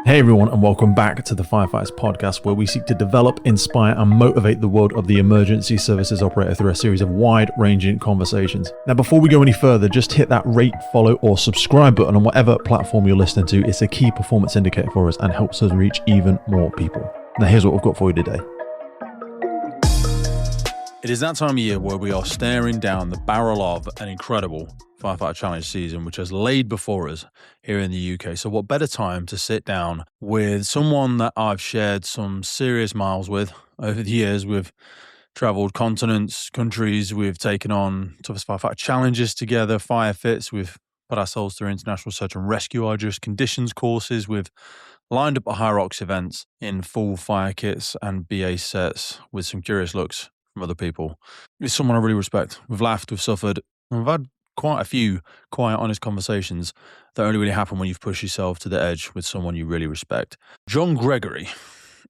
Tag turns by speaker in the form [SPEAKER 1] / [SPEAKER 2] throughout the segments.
[SPEAKER 1] Hey everyone, and welcome back to the Firefighters podcast, where we seek to develop, inspire, and motivate the world of the emergency services operator through a series of wide-ranging conversations. Now, before we go any further, just hit that rate, follow, or subscribe button on whatever platform you're listening to. It's a key performance indicator for us and helps us reach even more people. Now, here's what we've got for you today. It is that time of year where we are staring down the barrel of an incredible Firefighter Challenge season, which has laid before us here in the UK. So what better time to sit down with someone that I've shared some serious miles with over the years. We've travelled continents, countries, we've taken on Toughest Firefighter challenges together, fire fits, we've put ourselves through international search and rescue arduous conditions courses, we've lined up at HYROX events in full fire kits and BA sets with some curious looks from other people. It's someone I really respect. We've laughed, we've suffered, and we've had quite a few quiet, honest conversations that only really happen when you've pushed yourself to the edge with someone you really respect. John Gregory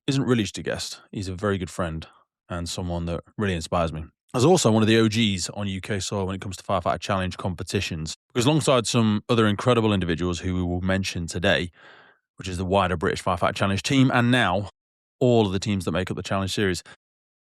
[SPEAKER 1] isn't really just a guest. He's a very good friend and someone that really inspires me. As also one of the OGs on UK soil when it comes to Firefighter Challenge competitions, because alongside some other incredible individuals who we will mention today, which is the wider British Firefighter Challenge team, and now all of the teams that make up the Challenge series,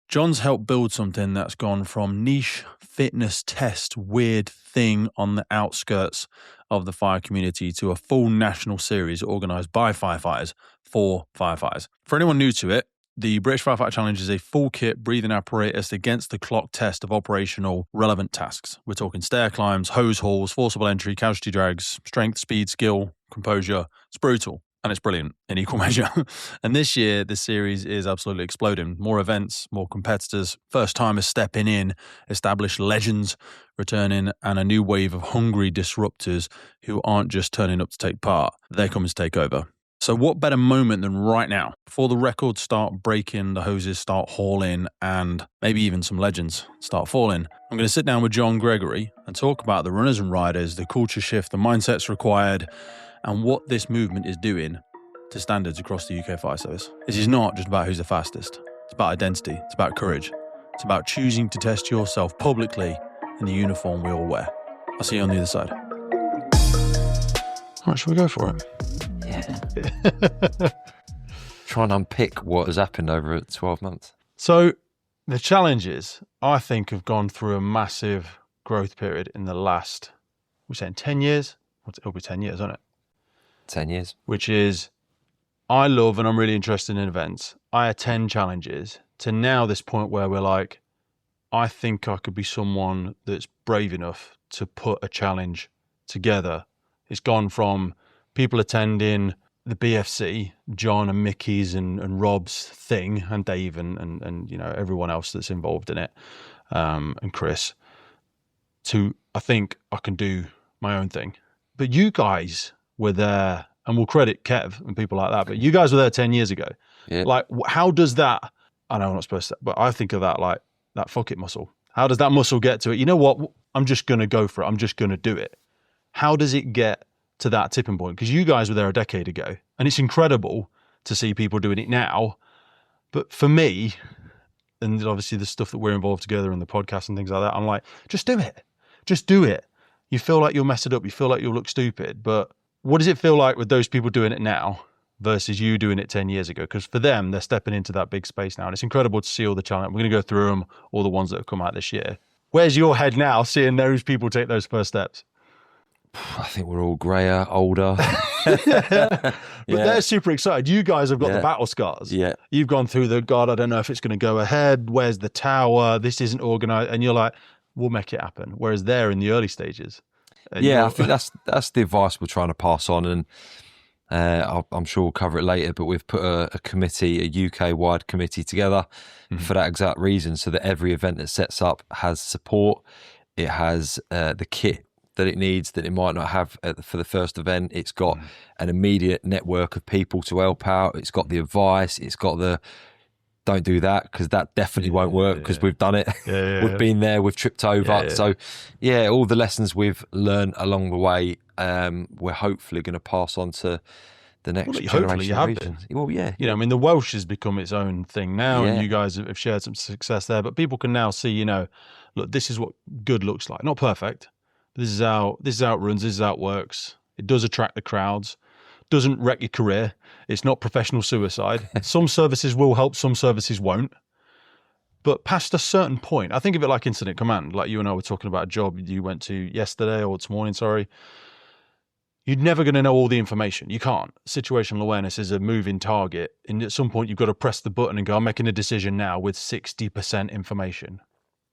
[SPEAKER 1] John's helped build something that's gone from niche fitness test weird thing on the outskirts of the fire community to a full national series organised by firefighters for firefighters. For anyone new to it, the British Firefighter Challenge is a full kit breathing apparatus against the clock test of operational relevant tasks. We're talking stair climbs, hose hauls, forcible entry, casualty drags, strength, speed, skill, composure. It's brutal. And it's brilliant in equal measure. And this year, the series is absolutely exploding. More events, more competitors, first-timers stepping in, established legends returning, and a new wave of hungry disruptors who aren't just turning up to take part. They're coming to take over. So what better moment than right now, before the records start breaking, the hoses start hauling, and maybe even some legends start falling. I'm going to sit down with John Gregory and talk about the runners and riders, the culture shift, the mindsets required, and what this movement is doing to standards across the UK fire service. This is not just about who's the fastest. It's about identity. It's about courage. It's about choosing to test yourself publicly in the uniform we all wear. I'll see you on the other side. All right, shall we go for it?
[SPEAKER 2] Yeah. Try and unpick what has happened over 12 months.
[SPEAKER 1] So the challenges, I think, have gone through a massive growth period in the last, we're saying 10 years? It'll be 10 years, isn't it?
[SPEAKER 2] 10 years.
[SPEAKER 1] Which is, I love and I'm really interested in events. I attend challenges to now this point where we're like, I think I could be someone that's brave enough to put a challenge together. It's gone from people attending the BFC, John and Mickey's and Rob's thing, and Dave and you know, everyone else that's involved in it, and Chris, to I think I can do my own thing. But you guys were there, and we'll credit Kev and people like that, but you guys were there 10 years ago.
[SPEAKER 2] Yeah.
[SPEAKER 1] Like, how does that, I know I'm not supposed to, but I think of that like that fuck it muscle. How does that muscle get to it? You know what? I'm just going to go for it. I'm just going to do it. How does it get to that tipping point? Because you guys were there a decade ago, and it's incredible to see people doing it now. But for me, and obviously the stuff that we're involved together in the podcast and things like that, I'm like, just do it. Just do it. You feel like you'll mess it up. You feel like you'll look stupid. But what does it feel like with those people doing it now versus you doing it 10 years ago? Because for them, they're stepping into that big space now. And it's incredible to see all the challenge. We're going to go through them, all the ones that have come out this year. Where's your head now seeing those people take those first steps?
[SPEAKER 2] I think we're all greyer, older.
[SPEAKER 1] But they're super excited. You guys have got the battle scars.
[SPEAKER 2] Yeah.
[SPEAKER 1] You've gone through the, God, I don't know if it's going to go ahead. Where's the tower? This isn't organized. And you're like, we'll make it happen. Whereas they're in the early stages.
[SPEAKER 2] Yeah, I think that's the advice we're trying to pass on, and I'm sure we'll cover it later, but we've put a committee, a UK-wide committee together for that exact reason, so that every event that sets up has support, it has the kit that it needs that it might not have for the first event, it's got an immediate network of people to help out, it's got the advice, it's got the don't do that because that definitely won't work because we've done it. We've been there, we've tripped over. So, all the lessons we've learned along the way, we're hopefully going to pass on to the next generation.
[SPEAKER 1] Hopefully you have been.
[SPEAKER 2] Well, yeah.
[SPEAKER 1] You know, I mean, the Welsh has become its own thing now, and you guys have shared some success there. But people can now see, you know, look, this is what good looks like. Not perfect. But this is how it runs. This is how it works. It does attract the crowds. doesn't wreck your career. It's not professional suicide. Some services will help, some services won't. But past a certain point, I think of it like incident command, like you and I were talking about a job you went to yesterday or this morning, sorry. You're never going to know all the information. You can't. Situational awareness is a moving target. And at some point, you've got to press the button and go, I'm making a decision now with 60% information.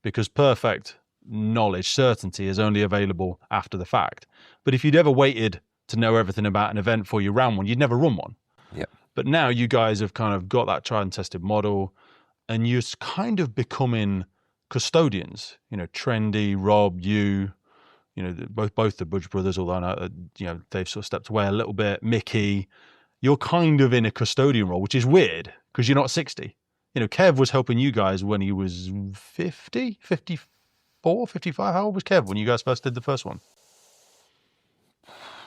[SPEAKER 1] Because perfect knowledge, certainty is only available after the fact. But if you'd ever waited to know everything about an event before you ran one, you'd never run one.
[SPEAKER 2] Yep.
[SPEAKER 1] But now you guys have kind of got that tried and tested model, and you're kind of becoming custodians. You know, Trendy, Rob, you know, both the Budge brothers, although I know, you know, they've sort of stepped away a little bit. Mickey, you're kind of in a custodian role, which is weird because you're not 60. You know, Kev was helping you guys when he was 50, 54, 55. How old was Kev when you guys first did the first one?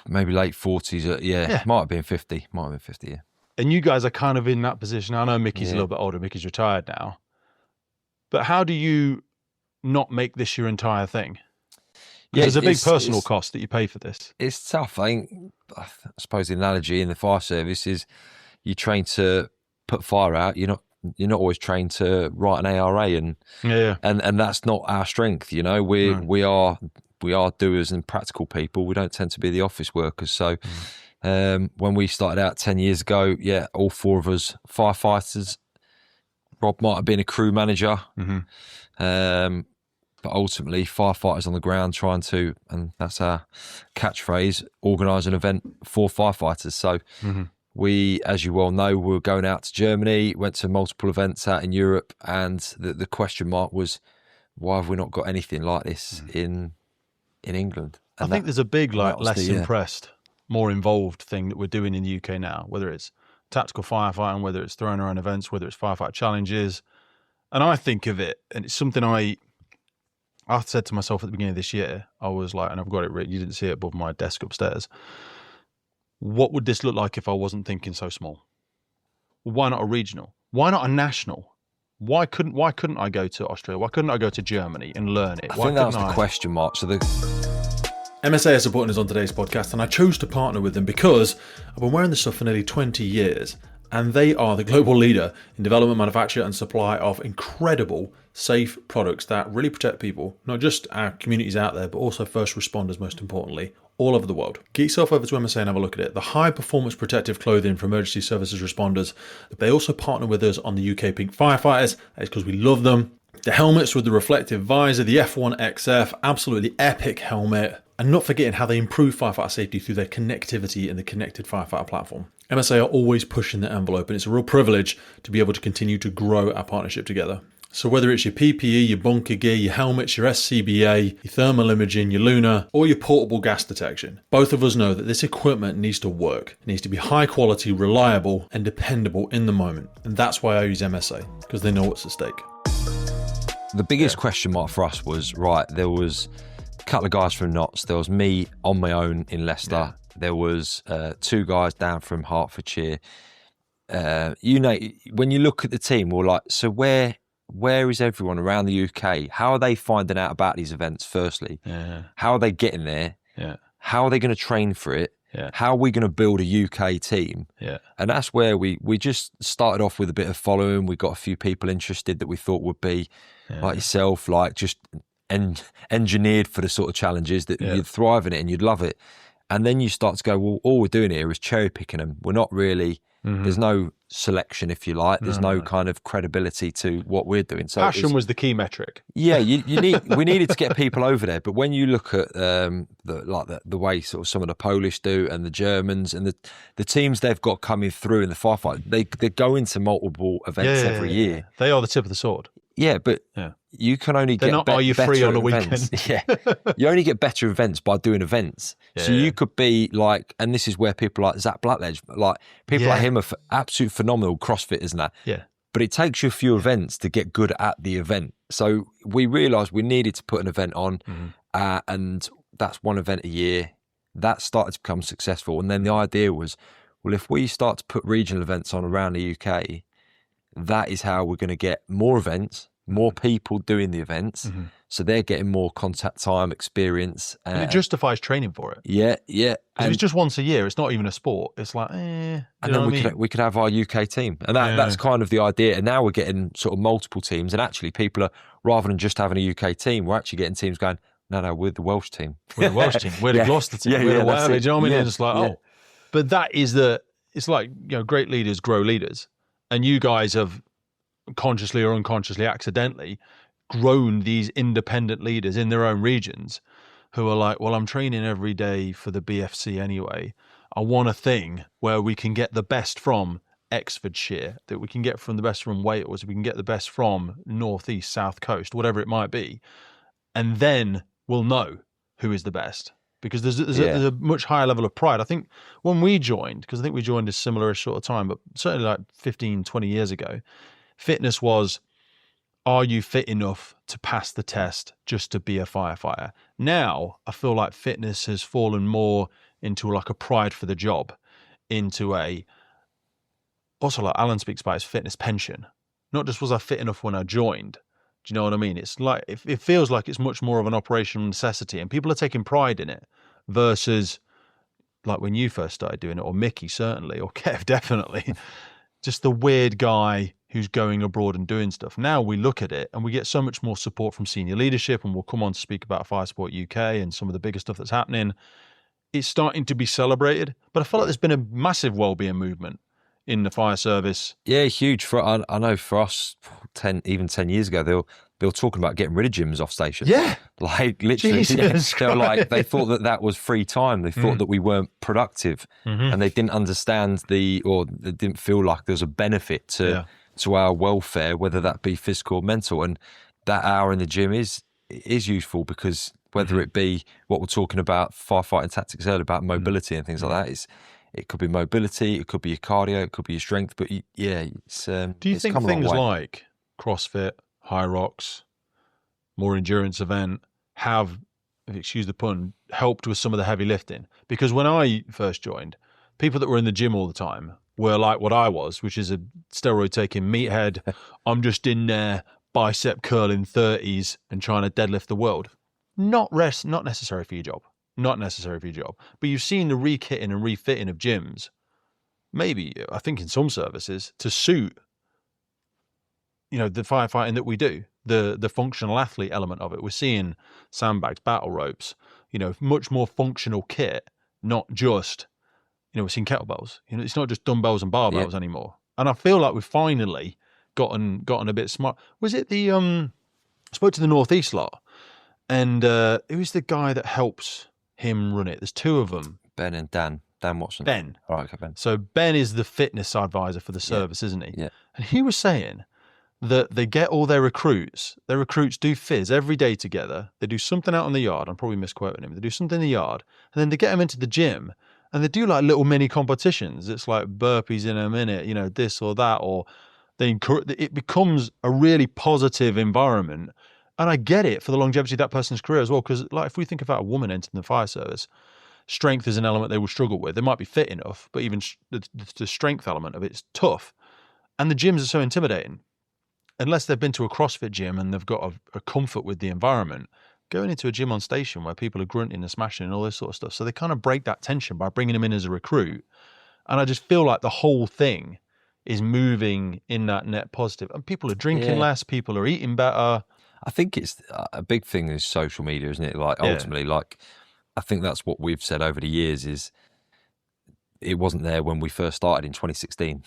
[SPEAKER 2] Maybe late 40s. Yeah, might have been 50. Might have been 50, yeah. And
[SPEAKER 1] you guys are kind of in that position. I know Mickey's a little bit older. Mickey's retired now. But how do you not make this your entire thing? Yeah, there's a big personal cost that you pay for this.
[SPEAKER 2] It's tough. I suppose the analogy in the fire service is you train to put fire out. You're not always trained to write an ARA, and that's not our strength. You know, we are doers and practical people. We don't tend to be the office workers. So when we started out 10 years ago, all four of us firefighters. Rob might have been a crew manager. But ultimately, firefighters on the ground trying to, and that's our catchphrase, organise an event for firefighters. So we, as you well know, were going out to Germany, went to multiple events out in Europe, and the question mark was, why have we not got anything like this in England?
[SPEAKER 1] And I think there's a big, less impressed, more involved thing that we're doing in the UK now, whether it's tactical firefighting, whether it's throwing around events, whether it's firefighter challenges. And I think of it, and it's something I said to myself at the beginning of this year, I was like, and I've got it written, you didn't see it above my desk upstairs. What would this look like if I wasn't thinking so small? Why not a regional? Why not a national? Why couldn't I go to Australia? Why couldn't I go to Germany and learn it?
[SPEAKER 2] I think that was the question mark. So
[SPEAKER 1] MSA are supporting us on today's podcast, and I chose to partner with them because I've been wearing this stuff for nearly 20 years, and they are the global leader in development, manufacture, and supply of incredible, safe products that really protect people, not just our communities out there, but also first responders, most importantly, all over the world. Get yourself over to MSA and have a look at it. The high-performance protective clothing for emergency services responders. They also partner with us on the UK Pink Firefighters. It's because we love them. The helmets with the reflective visor, the F1XF, absolutely epic helmet. And not forgetting how they improve firefighter safety through their connectivity in the connected firefighter platform. MSA are always pushing the envelope, and it's a real privilege to be able to continue to grow our partnership together. So whether it's your PPE, your bunker gear, your helmets, your SCBA, your thermal imaging, your Luna, or your portable gas detection, both of us know that this equipment needs to work. It needs to be high quality, reliable, and dependable in the moment. And that's why I use MSA, because they know what's at stake.
[SPEAKER 2] The biggest question mark for us was, there was a couple of guys from Notts. There was me on my own in Leicester. Yeah. There was two guys down from Hertfordshire. When you look at the team, we're like, so where is everyone around the UK? How are they finding out about these events, firstly? Yeah. How are they getting there? Yeah. How are they going to train for it? Yeah. How are we going to build a UK team? Yeah. And that's where we just started off with a bit of following. We got a few people interested that we thought would be like yourself, like just engineered for the sort of challenges that you'd thrive in it and you'd love it. And then you start to go, well, all we're doing here is cherry picking them. We're not really, there's no selection, if you like. There's no kind of credibility to what we're doing. So
[SPEAKER 1] passion was the key metric.
[SPEAKER 2] Yeah, we needed to get people over there. But when you look at the way sort of some of the Polish do and the Germans and the teams they've got coming through in the firefight, they go into multiple events every year.
[SPEAKER 1] They are the tip of the sword.
[SPEAKER 2] Yeah, but you can only get better. Are you free on a weekend? You only get better events by doing events. So you could be like, and this is where people like Zach Blackledge, like people like him are absolute phenomenal CrossFitters and that. Yeah. But it takes you a few events to get good at the event. So we realised we needed to put an event on, and that's one event a year. That started to become successful, and then the idea was, well, if we start to put regional events on around the UK, that is how we're going to get more events, more people doing the events. So they're getting more contact time, experience.
[SPEAKER 1] And it justifies training for it.
[SPEAKER 2] Yeah.
[SPEAKER 1] Because it's just once a year. It's not even a sport. It's like,
[SPEAKER 2] and then we could have our UK team. And that's kind of the idea. And now we're getting sort of multiple teams. And actually people are, rather than just having a UK team, we're actually getting teams going, no, we're the Welsh team.
[SPEAKER 1] We're the Welsh team. We're the Gloucester team. We're the whatever. Do you know what I mean?
[SPEAKER 2] Yeah.
[SPEAKER 1] It's just like, But that is it's like, great leaders grow leaders. And you guys have consciously or unconsciously, accidentally grown these independent leaders in their own regions who are like, well, I'm training every day for the BFC anyway. I want a thing where we can get the best from Exfordshire, that we can get from the best from Wales, we can get the best from Northeast, South Coast, whatever it might be. And then we'll know who is the best. Because there's a much higher level of pride. I think when we joined, because I think we joined a similar sort of time, but certainly like 15, 20 years ago, fitness was, are you fit enough to pass the test just to be a firefighter? Now, I feel like fitness has fallen more into like a pride for the job, into also like Alan speaks about his fitness pension. Not just was I fit enough when I joined. Do you know what I mean? It's like, it feels like it's much more of an operational necessity and people are taking pride in it versus like when you first started doing it, or Mickey certainly, or Kev definitely, just the weird guy who's going abroad and doing stuff. Now we look at it and we get so much more support from senior leadership, and we'll come on to speak about Fire Sport UK and some of the bigger stuff that's happening. It's starting to be celebrated, but I feel like there's been a massive wellbeing movement in the fire service.
[SPEAKER 2] Yeah, huge. I know for us, 10 years ago, they were talking about getting rid of gyms off station.
[SPEAKER 1] Yeah.
[SPEAKER 2] Like literally, they were like, they thought that was free time. They thought that we weren't productive, and they didn't understand they didn't feel like there was a benefit to our welfare, whether that be physical or mental. And that hour in the gym is useful, because whether it be what we're talking about, firefighting tactics earlier, about mobility and things like that, it could be mobility, it could be your cardio, it could be your strength. But it's
[SPEAKER 1] do you think things like CrossFit, HYROX, more endurance event have, excuse the pun, helped with some of the heavy lifting? Because when I first joined, people that were in the gym all the time were like what I was, which is a steroid taking meathead. I'm just in there bicep curling 30s and trying to deadlift the world. Not necessary for your job. Not necessary for your job. But you've seen the re-kitting and refitting of gyms, maybe, I think in some services, to suit, the firefighting that we do, the functional athlete element of it. We're seeing sandbags, battle ropes, much more functional kit, not just, we're seeing kettlebells. It's not just dumbbells and barbells anymore. And I feel like we've finally gotten a bit smart. Was it I spoke to the Northeast lot, and who's the guy that helps him run it? There's two of them.
[SPEAKER 2] Ben and Dan Watson.
[SPEAKER 1] Ben.
[SPEAKER 2] All right, okay, Ben.
[SPEAKER 1] So Ben is the fitness advisor for the service, isn't he?
[SPEAKER 2] Yeah.
[SPEAKER 1] And he was saying that they get all their recruits do fizz every day together. They do something out on the yard. I'm probably misquoting him. They do something in the yard, and then they get them into the gym, and they do like little mini competitions. It's like burpees in a minute, this or that, or it becomes a really positive environment. And I get it for the longevity of that person's career as well, because like if we think about a woman entering the fire service, strength is an element they will struggle with. They might be fit enough, but even the strength element of it's tough. And the gyms are so intimidating. Unless they've been to a CrossFit gym and they've got a comfort with the environment, going into a gym on station where people are grunting and smashing and all this sort of stuff. So they kind of break that tension by bringing them in as a recruit. And I just feel like the whole thing is moving in that net positive. And people are drinking less, people are eating better.
[SPEAKER 2] I think it's a big thing is social media, isn't it? Like ultimately, I think that's what we've said over the years is it wasn't there when we first started in 2016.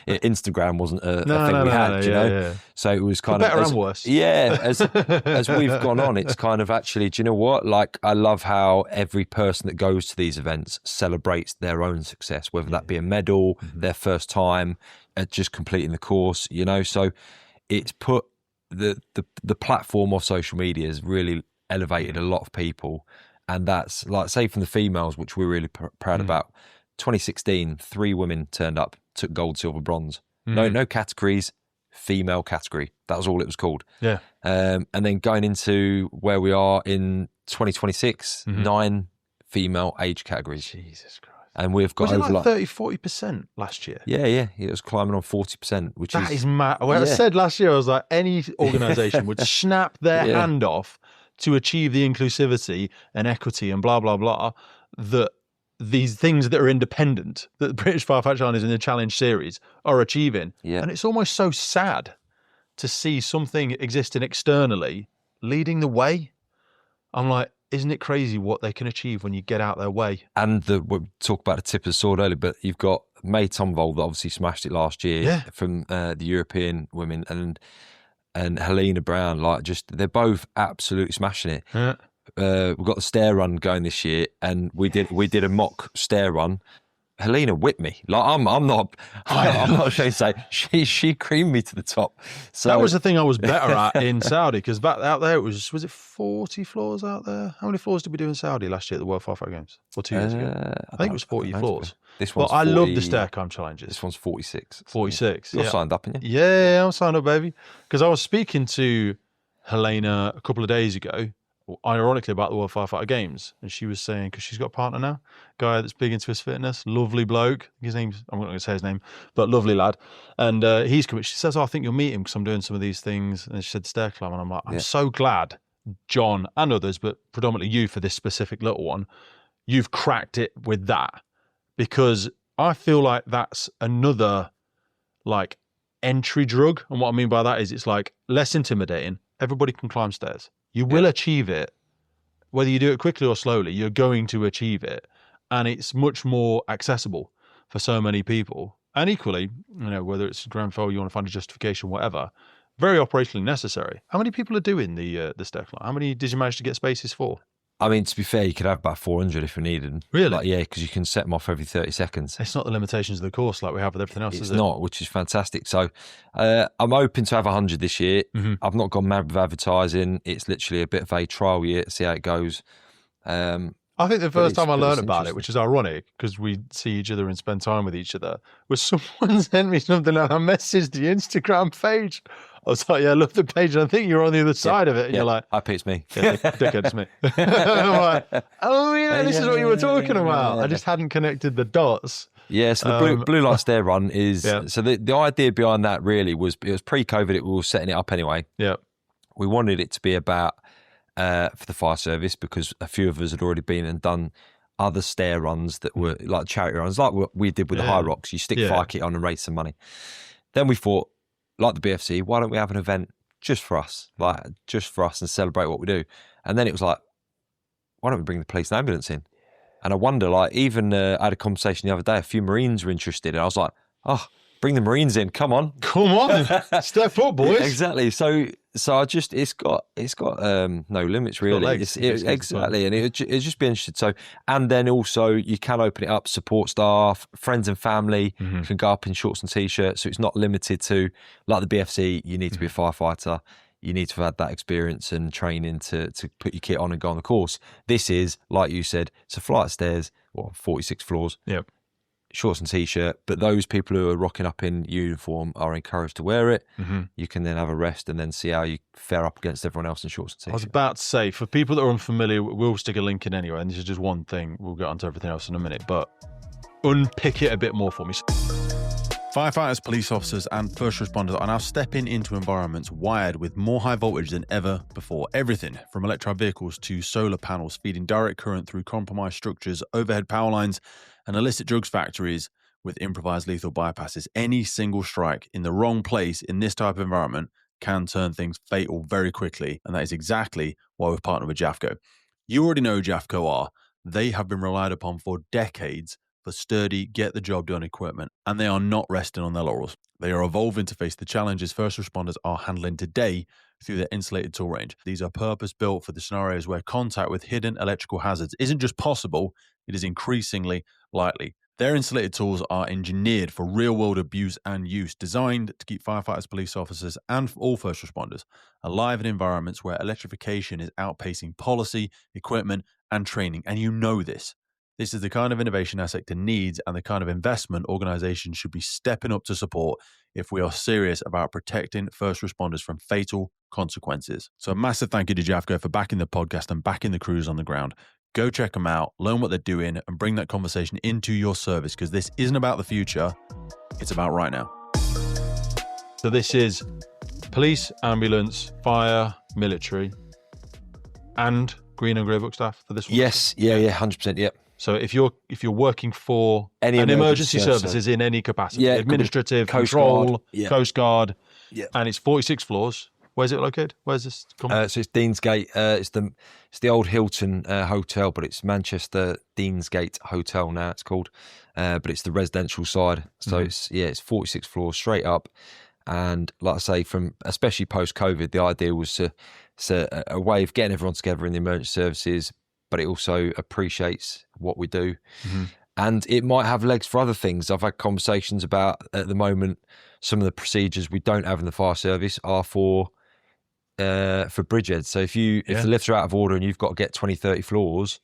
[SPEAKER 2] Instagram wasn't a thing we had, you know? Yeah. So it was kind of
[SPEAKER 1] better and worse.
[SPEAKER 2] Yeah, as we've gone on, it's kind of actually, do you know what? Like, I love how every person that goes to these events celebrates their own success, whether that be a medal, their first time at just completing the course, So it's put the platform of social media has really elevated a lot of people. And that's like, say from the females, which we're really proud about. 2016, 3 women turned up, took gold, silver, bronze. No categories, female category. That was all it was called.
[SPEAKER 1] Yeah.
[SPEAKER 2] And then going into where we are in 2026, 9 female age categories.
[SPEAKER 1] Jesus Christ.
[SPEAKER 2] And we've got
[SPEAKER 1] Was it
[SPEAKER 2] over
[SPEAKER 1] like 30-40% last year?
[SPEAKER 2] Yeah, it was climbing on 40%, which
[SPEAKER 1] that is mad. Well, I said last year, I was like, any organisation would snap their hand off to achieve the inclusivity and equity and blah, blah, blah, that these things that are independent, that the British Firefighter Challenge in the Challenge series are achieving.
[SPEAKER 2] Yeah.
[SPEAKER 1] And it's almost so sad to see something existing externally leading the way. I'm like, isn't it crazy what they can achieve when you get out their way?
[SPEAKER 2] And we talked about the tip of the sword earlier, but you've got May Tomvold that obviously smashed it last year from the European women, and Helena Brown, like, just, they're both absolutely smashing it.
[SPEAKER 1] Yeah.
[SPEAKER 2] We've got the stair run going this year, and we did a mock stair run. Helena whipped me. Like, I'm not ashamed to say she creamed me to the top. So
[SPEAKER 1] that was the thing I was better at in Saudi, because back out there was it 40 floors out there? How many floors did we do in Saudi last year at the World Firefighter Games? Or 2 years ago? I think it was 40 floors.
[SPEAKER 2] This one's
[SPEAKER 1] but I love the stair climb challenges.
[SPEAKER 2] This one's 46.
[SPEAKER 1] 46.
[SPEAKER 2] You're signed up, aren't you?
[SPEAKER 1] Yeah, I'm signed up, baby. Because I was speaking to Helena a couple of days ago, ironically, about the World Firefighter Games, and she was saying, because she's got a partner now, guy that's big into his fitness, lovely bloke. His name's, I'm not going to say his name, but lovely lad. And he's coming. She says, I think you'll meet him because I'm doing some of these things. And she said stair climb, and I'm like, I'm so glad, John and others, but predominantly you for this specific little one, you've cracked it with that, because I feel like that's another like entry drug. And what I mean by that is it's like less intimidating. Everybody can climb stairs. You will achieve it. Whether you do it quickly or slowly, you're going to achieve it. And it's much more accessible for so many people. And equally, whether it's grand foul, you want to find a justification, whatever, very operationally necessary. How many people are doing the stair climb? How many did you manage to get spaces for?
[SPEAKER 2] I mean, to be fair, you could have about 400 if we needed.
[SPEAKER 1] Really?
[SPEAKER 2] Like, yeah, because you can set them off every 30 seconds.
[SPEAKER 1] It's not the limitations of the course like we have with everything else, is it?
[SPEAKER 2] It's not, which is fantastic. So I'm hoping to have 100 this year.
[SPEAKER 1] Mm-hmm.
[SPEAKER 2] I've not gone mad with advertising. It's literally a bit of a trial year to see how it goes.
[SPEAKER 1] I think the first time I learned about it, which is ironic because we see each other and spend time with each other, was someone sent me something and I messaged the Instagram page. I was like, yeah, I love the page. And I think you're on the other side of it. And you're like,
[SPEAKER 2] I think it's me.
[SPEAKER 1] Yeah, dickhead, it's me. I'm like, oh, yeah, this is what you were talking about. I just hadn't connected the dots.
[SPEAKER 2] Yeah, so the blue light stair run is, so the idea behind that really was, it was pre-COVID, we were setting it up anyway.
[SPEAKER 1] Yeah.
[SPEAKER 2] We wanted it to be about, for the fire service, because a few of us had already been and done other stair runs that were like charity runs, like what we did with the HYROX. You stick fire kit on and raise some money. Then we thought, like the BFC, why don't we have an event just for us, and celebrate what we do? And then it was like, why don't we bring the police and ambulance in? And I wonder, like, even I had a conversation the other day, a few Marines were interested, and I was like, oh, bring the Marines in, come on.
[SPEAKER 1] Step up, boys.
[SPEAKER 2] Yeah, exactly. So I just, it's got no limits really. Exactly, and it'd just be interesting. So, and then also you can open it up, support staff, friends and family can go up in shorts and t-shirts. So it's not limited to, like the BFC, you need to be a firefighter. You need to have had that experience and training to put your kit on and go on the course. This is, like you said, it's a flight of stairs, 46 floors.
[SPEAKER 1] Yep.
[SPEAKER 2] Shorts and t-shirt, but those people who are rocking up in uniform are encouraged to wear it. You can then have a rest and then see how you fare up against everyone else in shorts and t-shirt.
[SPEAKER 1] I was about to say, for people that are unfamiliar, we'll stick a link in anyway, and this is just one thing. We'll get onto everything else in a minute, but unpick it a bit more for me.
[SPEAKER 3] Firefighters, police officers and first responders are now stepping into environments wired with more high voltage than ever before. Everything from electric vehicles to solar panels feeding direct current through compromised structures, overhead power lines and illicit drugs factories with improvised lethal bypasses. Any single strike in the wrong place in this type of environment can turn things fatal very quickly. And that is exactly why we've partnered with Jafco. You already know who Jafco are. They have been relied upon for decades for sturdy, get-the-job-done equipment, and they are not resting on their laurels. They are evolving to face the challenges first responders are handling today through their insulated tool range. These are purpose-built for the scenarios where contact with hidden electrical hazards isn't just possible, it is increasingly likely. Their insulated tools are engineered for real-world abuse and use, designed to keep firefighters, police officers, and all first responders alive in environments where electrification is outpacing policy, equipment, and training. And you know this. This is the kind of innovation our sector needs and the kind of investment organizations should be stepping up to support if we are serious about protecting first responders from fatal consequences. So a massive thank you to Jafco for backing the podcast and backing the crews on the ground. Go check them out, learn what they're doing, and bring that conversation into your service, because this isn't about the future, it's about right now. So this is police, ambulance, fire, military, and green and grey book staff for this one?
[SPEAKER 2] Yes, yeah, 100%, yeah.
[SPEAKER 3] So if you're working for
[SPEAKER 2] any
[SPEAKER 3] emergency services in any capacity, administrative, control, Coast Guard, and it's 46 floors. Where's it located? Where's this?
[SPEAKER 2] So it's Deansgate. It's the old Hilton Hotel, but it's Manchester Deansgate Hotel now. It's called, but it's the residential side. So it's 46 floors straight up. And like I say, especially post COVID, the idea was to a way of getting everyone together in the emergency services, but it also appreciates what we do. And it might have legs for other things. I've had conversations about, at the moment, some of the procedures we don't have in the fire service are for bridgeheads. So if the lifts are out of order and you've got to get 20, 30 floors,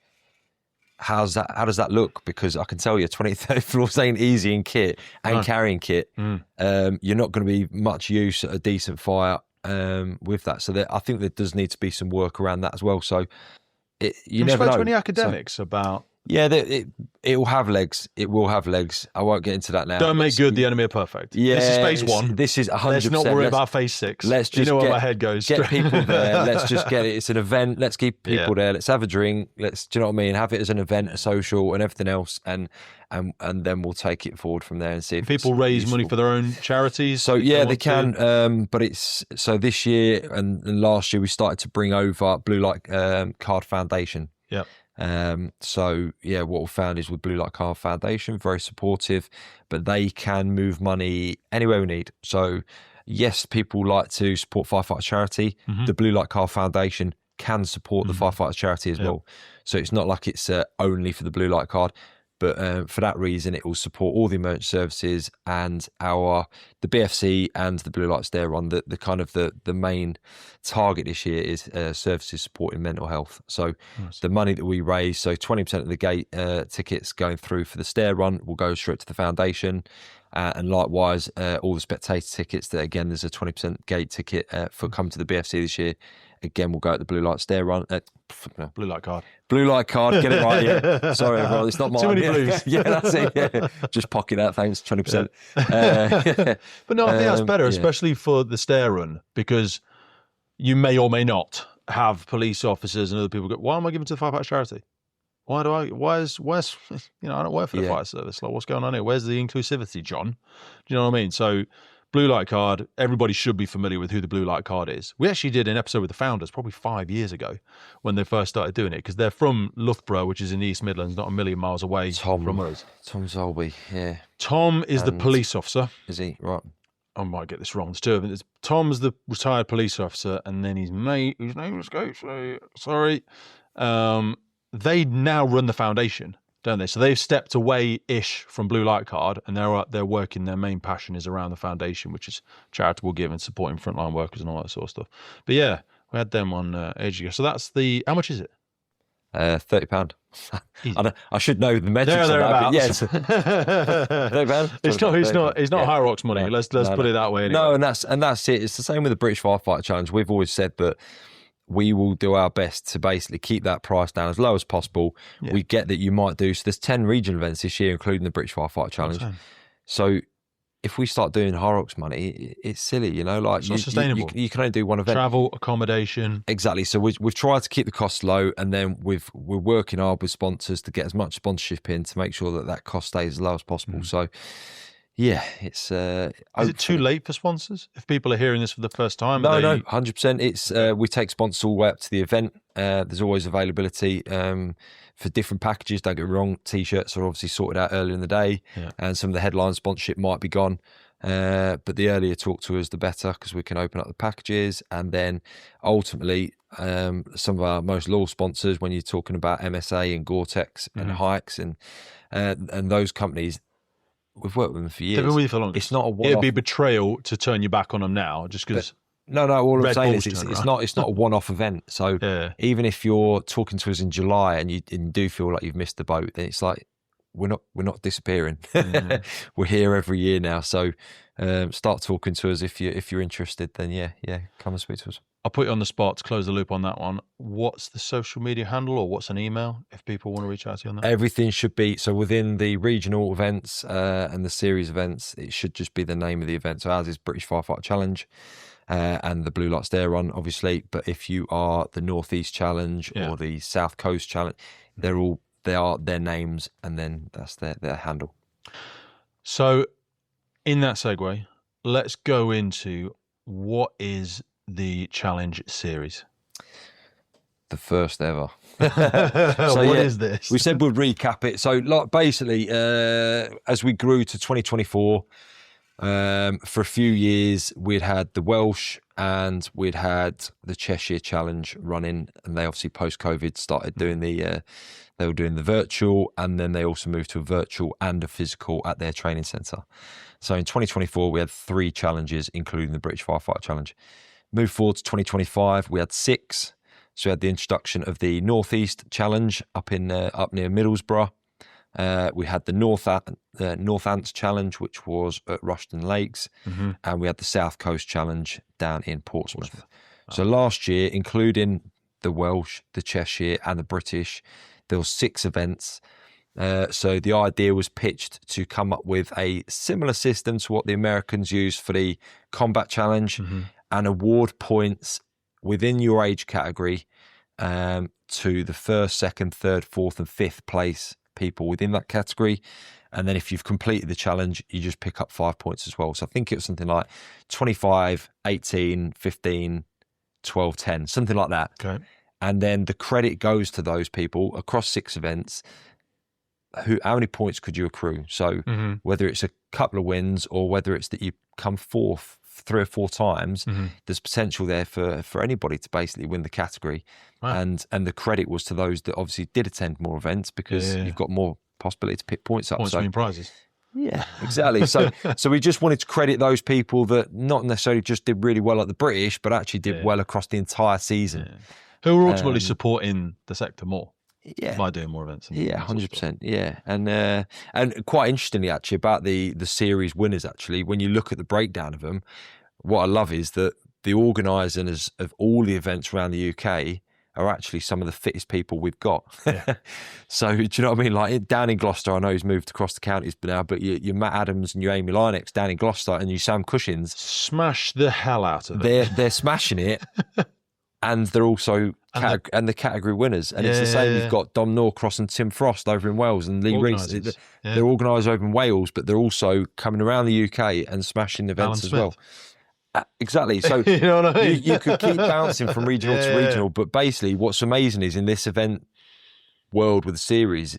[SPEAKER 2] how does that look? Because I can tell you 20, 30 floors ain't easy in kit and carrying kit. You're not going to be much use at a decent fire with that. So I think there does need to be some work around that as well. So you never know.
[SPEAKER 3] Have you spoken to any academics about?
[SPEAKER 2] Yeah, it will have legs. It will have legs. I won't get into that now.
[SPEAKER 3] Don't make good the enemy are perfect.
[SPEAKER 2] Yeah,
[SPEAKER 3] this is phase 1.
[SPEAKER 2] This is 100%.
[SPEAKER 3] Let's not worry about phase 6.
[SPEAKER 2] Let's just
[SPEAKER 3] where my head goes.
[SPEAKER 2] Get people there. Let's just get it. It's an event. Let's keep people there. Let's have a drink. Do you know what I mean? Have it as an event, a social, and everything else, and then we'll take it forward from there and see if
[SPEAKER 3] people raise
[SPEAKER 2] useful.
[SPEAKER 3] money for their own charities.
[SPEAKER 2] So they can. But it's so this year and last year we started to bring over Blue Light Card Foundation.
[SPEAKER 3] Yeah.
[SPEAKER 2] What we found is with Blue Light Card Foundation, very supportive, but they can move money anywhere we need. So yes, people like to support Firefighter charity. The Blue Light Card Foundation can support the Firefighter charity as well. So it's not like it's only for the Blue Light Card, but for that reason, it will support all the emergency services and the BFC and the Blue Light Stair Run. The kind of the main target this year is services supporting mental health. So the money that we raise, so 20% of the gate tickets going through for the Stair Run will go straight to the foundation. And likewise, all the spectator tickets, that again, there's a 20% gate ticket for come to the BFC this year. Again, we'll go at the Blue Light Stair Run.
[SPEAKER 3] Blue Light Card.
[SPEAKER 2] Blue Light Card, get it right. Yeah. Sorry, everyone, it's not mine.
[SPEAKER 3] Too many blues.
[SPEAKER 2] Yeah, that's it. Yeah. Just pocket that, thanks, 20%.
[SPEAKER 3] But no, I think that's better, especially for the Stair Run, because you may or may not have police officers and other people go, why am I giving to the Firefighter charity? Where's, I don't work for the fire service. Like, what's going on here? Where's the inclusivity, John? Do you know what I mean? So, Blue Light Card, everybody should be familiar with who the Blue Light Card is. We actually did an episode with the founders probably 5 years ago when they first started doing it, because they're from Loughborough, which is in the East Midlands, not a million miles away from us.
[SPEAKER 2] Tom Zolby, yeah.
[SPEAKER 3] Tom is the police officer.
[SPEAKER 2] Is he? Right.
[SPEAKER 3] I might get this wrong. There's two of them. Tom's the retired police officer, and then his mate, whose name escapes me, sorry. They now run the foundation, don't they? So they've stepped away-ish from Blue Light Card, and they're working. Their main passion is around the foundation, which is charitable giving, supporting frontline workers and all that sort of stuff. But yeah, we had them on ages ago. So that's how much is it?
[SPEAKER 2] £30. I should know the metrics of that, but yes. £30.
[SPEAKER 3] It's not HYROX money. No, let's put it that way. Anyway.
[SPEAKER 2] No, and that's it. It's the same with the British Firefighter Challenge. We've always said that we will do our best to basically keep that price down as low as possible. Yeah. We get that you might do, so there's 10 regional events this year, including the British Firefighter Challenge. So if we start doing HYROX money, it's silly, you know, like
[SPEAKER 3] it's not sustainable.
[SPEAKER 2] You can only do one event.
[SPEAKER 3] Travel, accommodation.
[SPEAKER 2] Exactly. So we've tried to keep the costs low, and then we're working hard with sponsors to get as much sponsorship in to make sure that cost stays as low as possible. So yeah, it's. Is
[SPEAKER 3] it too late for sponsors? If people are hearing this for the first time,
[SPEAKER 2] no, 100%. It's we take sponsors all the way up to the event. There's always availability for different packages. Don't get me wrong. T-shirts are obviously sorted out earlier in the day, and some of the headline sponsorship might be gone. But the earlier talk to us, the better, because we can open up the packages, and then ultimately, some of our most loyal sponsors, when you're talking about MSA and Gore-Tex and HYROX and those companies. We've worked with them for years.
[SPEAKER 3] They've been with you for long.
[SPEAKER 2] It's not a one-off.
[SPEAKER 3] It'd be betrayal to turn your back on them now, just because.
[SPEAKER 2] No. All I'm saying is it's not a one-off event. So even if you're talking to us in July and you do feel like you've missed the boat, then it's like, we're not disappearing. We're here every year now. So start talking to us if you're interested. Then yeah, come and speak to us.
[SPEAKER 3] I'll put you on the spot to close the loop on that one. What's the social media handle, or what's an email if people want to reach out to you on that?
[SPEAKER 2] Everything should be, so within the regional events and the series events, it should just be the name of the event. So ours is British Firefighter Challenge and the Blue Light Stare Run, obviously. But if you are the Northeast Challenge or the South Coast Challenge, they are their names, and then that's their handle.
[SPEAKER 3] So in that segue, let's go into what is the challenge series.
[SPEAKER 2] The first ever.
[SPEAKER 3] So what is this?
[SPEAKER 2] We said we'd recap it. So like basically, as we grew to 2024, for a few years we'd had the Welsh and we'd had the Cheshire Challenge running, and they obviously post-COVID started doing they were doing the virtual, and then they also moved to a virtual and a physical at their training centre. So in 2024 we had 3 challenges, including the British Firefighter Challenge. Move forward to 2025, we had 6. So we had the introduction of the Northeast Challenge up near Middlesbrough. We had the North Ants Challenge, which was at Rushden Lakes, and we had the South Coast Challenge down in Portsmouth. So last year, including the Welsh, the Cheshire, and the British, there were 6 events. So the idea was pitched to come up with a similar system to what the Americans use for the Combat Challenge, and award points within your age category to the 1st, 2nd, 3rd, 4th, and 5th place people within that category. And then if you've completed the challenge, you just pick up 5 points as well. So I think it was something like 25, 18, 15, 12, 10, something like that.
[SPEAKER 3] Okay.
[SPEAKER 2] And then the credit goes to those people across 6 events. How many points could you accrue? So whether it's a couple of wins or whether it's that you come 4th 3 or 4 times, there's potential there for anybody to basically win the category. Wow. And the credit was to those that obviously did attend more events, because you've got more possibility to pick points up.
[SPEAKER 3] Points mean prizes.
[SPEAKER 2] Yeah, exactly. So we just wanted to credit those people that not necessarily just did really well at the British, but actually did well across the entire season.
[SPEAKER 3] Yeah. Who are ultimately supporting the sector more.
[SPEAKER 2] Yeah,
[SPEAKER 3] by doing more events.
[SPEAKER 2] 100%. Yeah, and quite interestingly, actually, about the series winners. Actually, when you look at the breakdown of them, what I love is that the organisers of all the events around the UK are actually some of the fittest people we've got. Yeah. So do you know what I mean? Like down in Gloucester, I know he's moved across the counties now, but you Matt Adams and you Amy Lynex down in Gloucester, and you Sam Cushins
[SPEAKER 3] smash the hell out of it.
[SPEAKER 2] They're smashing it. And they're also the category winners. And it's the same. You've got Dom Norcross and Tim Frost over in Wales, and Lee Rees. They're organised over in Wales, but they're also coming around the UK and smashing events as well. Exactly. So
[SPEAKER 3] you know what I mean?
[SPEAKER 2] you could keep bouncing from regional to regional. But basically what's amazing is in this event world with the series,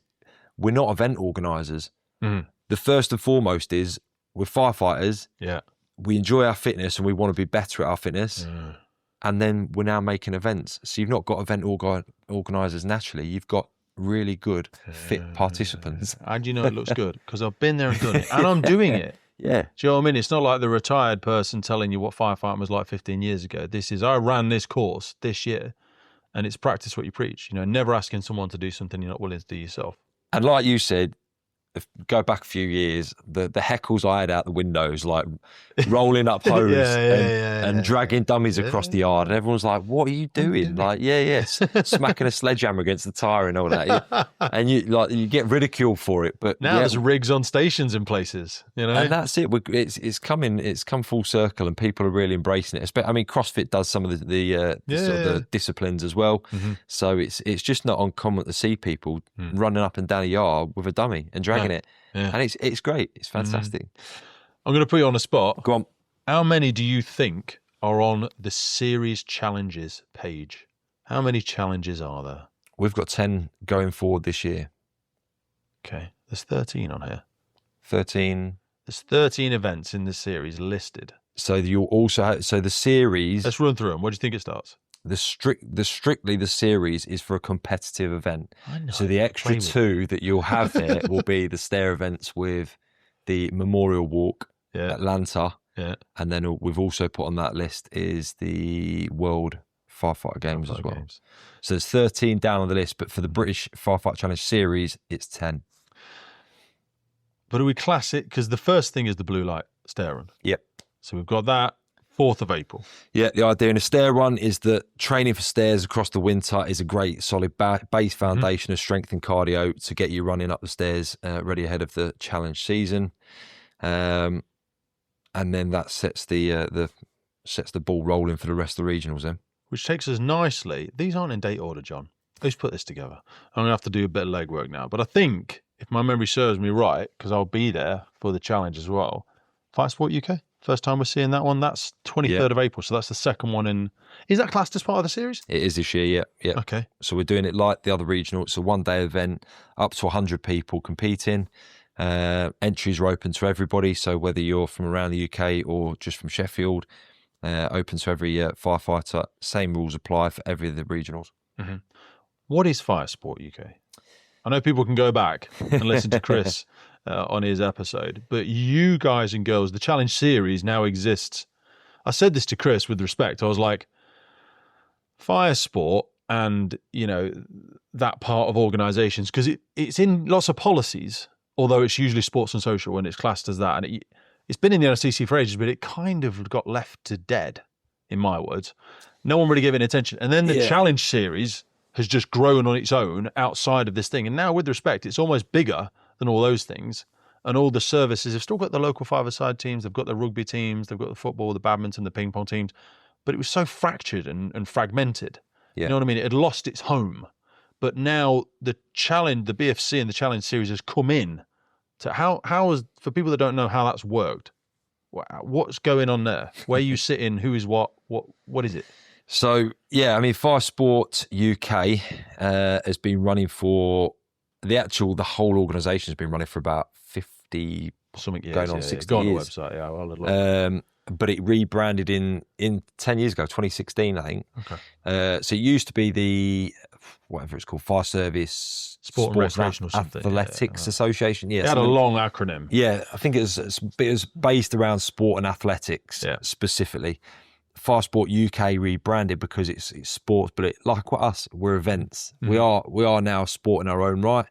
[SPEAKER 2] we're not event organisers. The first and foremost is we're firefighters.
[SPEAKER 3] Yeah.
[SPEAKER 2] We enjoy our fitness and we want to be better at our fitness. And then we're now making events. So you've not got event organisers naturally. You've got really good, fit participants.
[SPEAKER 3] How do you know it looks good? Because I've been there and done it. And I'm doing it.
[SPEAKER 2] Yeah.
[SPEAKER 3] Do you know what I mean? It's not like the retired person telling you what firefighting was like 15 years ago. This is, I ran this course this year, and it's practice what you preach. You know, never asking someone to do something you're not willing to do yourself.
[SPEAKER 2] And like you said, go back a few years, the heckles I had out the windows, like rolling up hose and dragging dummies across the yard, and everyone's like, "What are you doing?" Like, smacking a sledgehammer against the tyre and all that, and you get ridiculed for it. But
[SPEAKER 3] now there's rigs on stations in places, you know,
[SPEAKER 2] and that's it. It's come full circle, and people are really embracing it. I mean, CrossFit does some of the sort of the disciplines as well, so it's just not uncommon to see people running up and down a yard with a dummy and dragging it, and it's great. It's fantastic.
[SPEAKER 3] I'm going to put you on the spot.
[SPEAKER 2] Go on.
[SPEAKER 3] How many do you think are on the series challenges page? How many challenges are there?
[SPEAKER 2] We've got 10 going forward this year.
[SPEAKER 3] Okay, there's 13 on here.
[SPEAKER 2] 13.
[SPEAKER 3] There's 13 events in the series listed.
[SPEAKER 2] So you'll also have, so the series.
[SPEAKER 3] Let's run through them. Where do you think it starts?
[SPEAKER 2] Strictly the series is for a competitive event.
[SPEAKER 3] I know.
[SPEAKER 2] So the extra 2 that you'll have there will be the stair events with the Memorial Walk, Atlanta, and then we've also put on that list is the World Firefighter Games as well. So there's 13 down on the list, but for the British Firefighter Challenge series, it's 10.
[SPEAKER 3] But are we class it? Because the first thing is the blue light stair run.
[SPEAKER 2] Yep.
[SPEAKER 3] So we've got that 4th of April.
[SPEAKER 2] Yeah, the idea in a stair run is that training for stairs across the winter is a great solid base foundation of strength and cardio to get you running up the stairs ready ahead of the challenge season. And then that sets the ball rolling for the rest of the regionals then.
[SPEAKER 3] Which takes us nicely. These aren't in date order, John. Who's put this together? I'm going to have to do a bit of legwork now. But I think, if my memory serves me right, because I'll be there for the challenge as well, Fire Sport UK, first time we're seeing that one. That's 23rd of April. So that's the second one in... Is that classed as part of the series?
[SPEAKER 2] It is this year, yeah.
[SPEAKER 3] Okay.
[SPEAKER 2] So we're doing it like the other regional. It's a one-day event, up to 100 people competing. Entries are open to everybody. So whether you're from around the UK or just from Sheffield, open to every firefighter. Same rules apply for every of the regionals.
[SPEAKER 3] Mm-hmm. What is Fire Sport UK? I know people can go back and listen to Chris on his episode, but you guys and girls, the challenge series now exists. I said this to Chris with respect. I was like, Fire Sport and, that part of organisations, because it's in lots of policies, although it's usually sports and social and it's classed as that. And it's been in the NSCC for ages, but it kind of got left to dead, in my words. No one really gave it attention. And then the challenge series has just grown on its own outside of this thing. And now, with respect, it's almost bigger than all those things. And all the services have still got the local five-a-side teams. They've got the rugby teams. They've got the football, the badminton, the ping pong teams. But it was so fractured and fragmented. Yeah. You know what I mean? It had lost its home. But now the challenge, the BFC and the challenge series has come in. So how is, for people that don't know how that's worked, what's going on there? Where you sit in, who is what is it?
[SPEAKER 2] So, Fire Sport UK has been running for, the whole organisation has been running for about 50,
[SPEAKER 3] something years,
[SPEAKER 2] going on 60
[SPEAKER 3] Go on the
[SPEAKER 2] years.
[SPEAKER 3] website, I'll
[SPEAKER 2] but it rebranded in 10 years ago, 2016, I think.
[SPEAKER 3] Okay.
[SPEAKER 2] So it used to be the, whatever it's called, Fire Service
[SPEAKER 3] Sport and Recreation or something.
[SPEAKER 2] Athletics Association. Yeah,
[SPEAKER 3] it had a long acronym.
[SPEAKER 2] Yeah, I think it was based around sport and athletics specifically. Fire Sport UK rebranded because it's sports, but like us, we're events. Mm-hmm. We are now sport in our own right,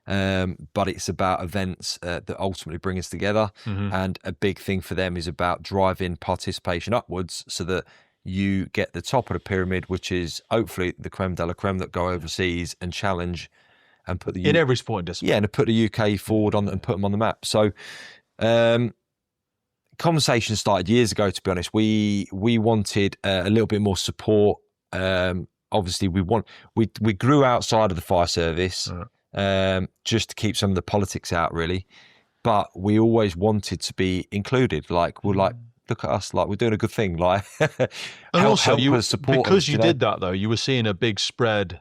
[SPEAKER 2] but it's about events that ultimately bring us together. Mm-hmm. And a big thing for them is about driving participation upwards so that you get the top of the pyramid, which is hopefully the creme de la creme that go overseas and challenge and put the
[SPEAKER 3] in every sport discipline.
[SPEAKER 2] Yeah, and put the UK forward on and put them on the map. So. Conversation started years ago, to be honest. We wanted a little bit more support. Obviously, we grew outside of the fire service just to keep some of the politics out, really. But we always wanted to be included. Like, we're like, look at us, like we're doing a good thing. Like,
[SPEAKER 3] and also,
[SPEAKER 2] help us support
[SPEAKER 3] because
[SPEAKER 2] us,
[SPEAKER 3] you did that though. You were seeing a big spread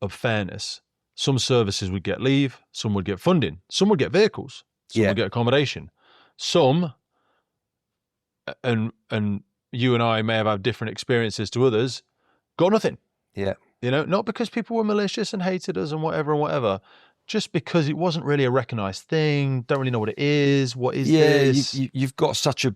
[SPEAKER 3] of fairness. Some services would get leave, some would get funding, some would get vehicles, some would get accommodation, some. And you and I may have had different experiences to others, got nothing.
[SPEAKER 2] Yeah.
[SPEAKER 3] Not because people were malicious and hated us and whatever, just because it wasn't really a recognised thing, don't really know what it is, what is this?
[SPEAKER 2] You've got such a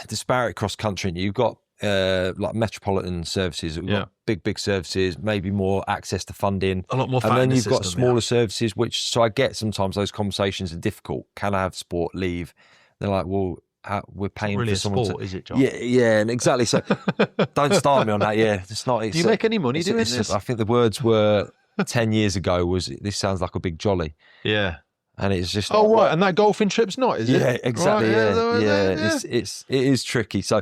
[SPEAKER 2] disparate cross-country. You've got like metropolitan services, we've got big services, maybe more access to funding.
[SPEAKER 3] A lot more
[SPEAKER 2] and then you've got smaller services, so I get sometimes those conversations are difficult. Can I have sport leave? They're like, well, we're paying
[SPEAKER 3] really
[SPEAKER 2] for someone
[SPEAKER 3] sport, is it, John?
[SPEAKER 2] Yeah, and exactly. So don't start me on that. Yeah, it's not.
[SPEAKER 3] Do you make any money doing this?
[SPEAKER 2] I think the words were 10 years ago was, this sounds like a big jolly.
[SPEAKER 3] Yeah,
[SPEAKER 2] and it's just
[SPEAKER 3] right. And that golfing trip's not, is it?
[SPEAKER 2] Yeah, exactly. Right, yeah. It is tricky. So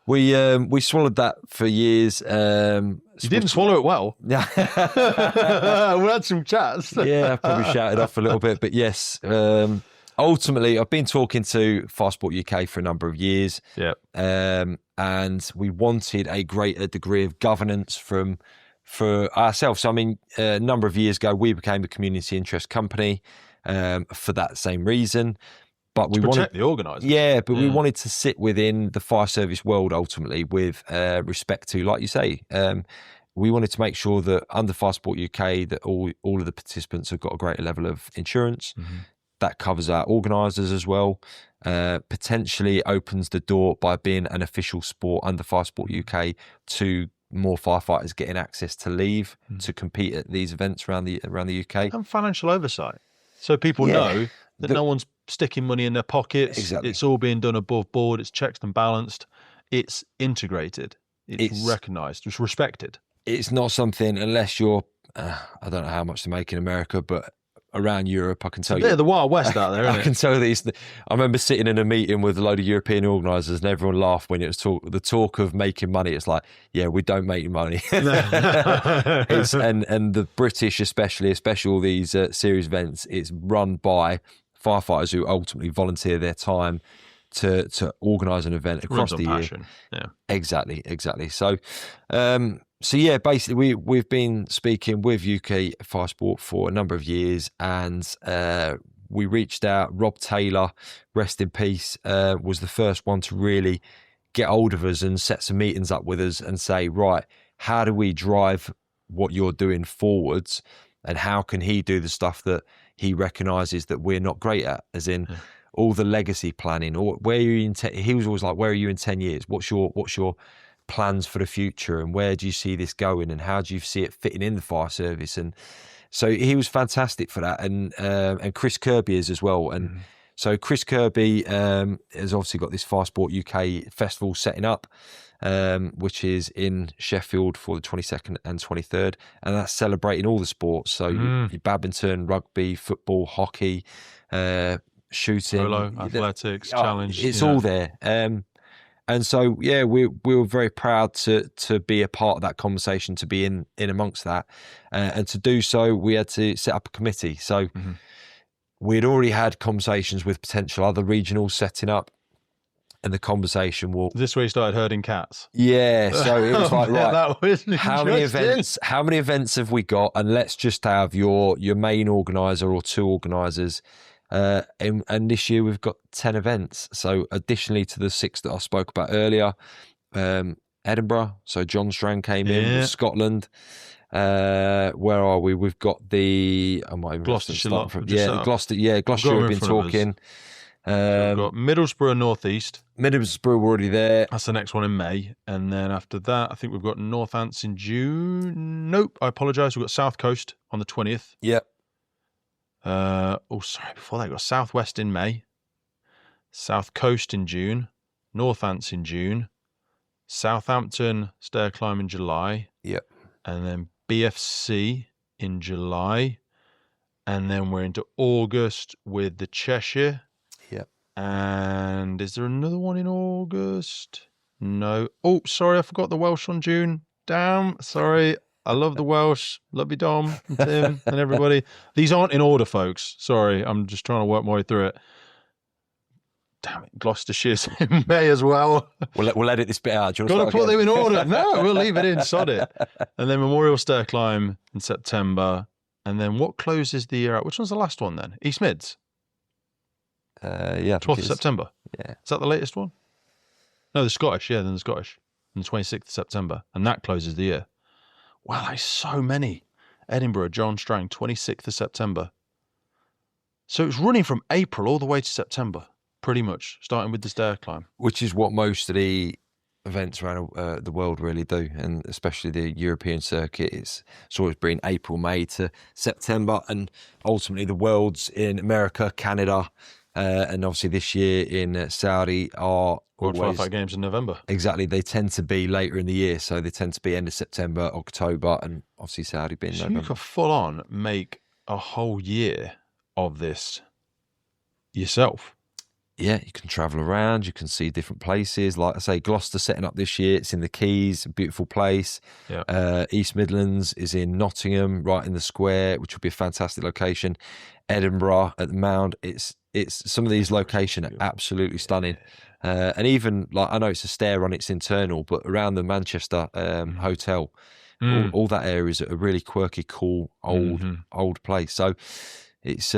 [SPEAKER 2] we swallowed that for years.
[SPEAKER 3] You didn't swallow it well.
[SPEAKER 2] Yeah,
[SPEAKER 3] we had some chats.
[SPEAKER 2] Yeah, I probably shouted off a little bit, but yes. Ultimately, I've been talking to Fire Sport UK for a number of years, and we wanted a greater degree of governance for ourselves. So, a number of years ago, we became a community interest company for that same reason. But we
[SPEAKER 3] wanted the organisers.
[SPEAKER 2] Yeah, but we wanted to sit within the fire service world ultimately with respect to, like you say, we wanted to make sure that under Fire Sport UK that all of the participants have got a greater level of insurance. Mm-hmm. That covers our organisers as well. Potentially opens the door by being an official sport under Fire Sport UK to more firefighters getting access to leave to compete at these events around the UK.
[SPEAKER 3] And financial oversight. So people know that no one's sticking money in their pockets.
[SPEAKER 2] Exactly.
[SPEAKER 3] It's all being done above board. It's checked and balanced. It's integrated. It's recognised. It's respected.
[SPEAKER 2] It's not something, unless you're, I don't know how much they make in America, but around Europe, I can tell you.
[SPEAKER 3] They're the Wild West out there, isn't
[SPEAKER 2] I can tell these. I remember sitting in a meeting with a load of European organisers, and everyone laughed when it was the talk of making money. It's like, yeah, we don't make money. And the British, especially all these series events, it's run by firefighters who ultimately volunteer their time to organise an event across the year.
[SPEAKER 3] Passion. Yeah,
[SPEAKER 2] exactly. So yeah, basically we've been speaking with UK Fire Sport for a number of years, and we reached out. Rob Taylor, rest in peace, was the first one to really get hold of us and set some meetings up with us and say, right, how do we drive what you're doing forwards, and how can he do the stuff that he recognises that we're not great at, as in all the legacy planning, or where are you in he was always like, where are you in 10 years? What's your plans for the future, and where do you see this going, and how do you see it fitting in the fire service? And so he was fantastic for that, and Chris Kirby is as well. And so Chris Kirby has obviously got this Fire Sport UK festival setting up, which is in Sheffield for the 22nd and 23rd, and that's celebrating all the sports. So your badminton, rugby, football, hockey, shooting,
[SPEAKER 3] polo, athletics, challenge.
[SPEAKER 2] It's all there. And so, yeah, we were very proud to be a part of that conversation, to be in amongst that. And to do so, we had to set up a committee. So we'd already had conversations with potential other regionals setting up. And the conversation will...
[SPEAKER 3] This way you started herding cats.
[SPEAKER 2] Yeah, so it was like, right,
[SPEAKER 3] that was
[SPEAKER 2] how many events have we got? And let's just have your main organiser or two organisers. And this year we've got 10 events. So additionally to the 6 that I spoke about earlier, Edinburgh. So John Strang came in with Scotland. Where are we? We've got the
[SPEAKER 3] Gloucestershire.
[SPEAKER 2] Gloucester. Yeah, Gloucestershire. We've been talking.
[SPEAKER 3] So we've got Middlesbrough North East.
[SPEAKER 2] Middlesbrough were already there.
[SPEAKER 3] That's the next one in May, and then after that, I think we've got Northants in June. Nope, I apologise. We've got South Coast on the 20th.
[SPEAKER 2] Yep.
[SPEAKER 3] Before that, we've got Southwest in May, South Coast in June, Northants in June, Southampton stair climb in July.
[SPEAKER 2] Yep.
[SPEAKER 3] And then BFC in July, and then we're into August with the Cheshire.
[SPEAKER 2] Yep.
[SPEAKER 3] And is there another one in August? No. Oh, sorry, I forgot the Welsh on June. Damn, sorry. I love the Welsh. Love you, Dom and Tim and everybody. These aren't in order, folks. Sorry, I'm just trying to work my way through it. Damn it, Gloucestershire's in May as well.
[SPEAKER 2] We'll edit this bit out.
[SPEAKER 3] Got to put them in order. No, we'll leave it in. Sod it. And then Memorial Stair Climb in September. And then what closes the year out? Which one's the last one then? East Mids?
[SPEAKER 2] Yeah.
[SPEAKER 3] 12th of September.
[SPEAKER 2] Yeah.
[SPEAKER 3] Is that the latest one? No, the Scottish. Yeah, then the Scottish. On the 26th of September. And that closes the year. Wow, there's so many. Edinburgh, John Strang, 26th of September. So it's running from April all the way to September, pretty much, starting with the stair climb.
[SPEAKER 2] Which is what most of the events around the world really do, and especially the European circuit. It's always been April, May to September, and ultimately the Worlds in America, Canada, and obviously this year in Saudi are
[SPEAKER 3] World Firefighter Games in November.
[SPEAKER 2] Exactly. They tend to be later in the year, so they tend to be end of September, October, and obviously Saudi being November.
[SPEAKER 3] You could full on make a whole year of this yourself.
[SPEAKER 2] Yeah, you can travel around, you can see different places. Like I say, Gloucester setting up this year, it's in the Keys, a beautiful place.
[SPEAKER 3] Yeah.
[SPEAKER 2] East Midlands is in Nottingham, right in the square, which will be a fantastic location. Edinburgh at the Mound, it's some of these locations are absolutely stunning. And even, like, I know it's a stair run, it's internal, but around the Manchester hotel, all that area is a really quirky, cool, old place. So it's...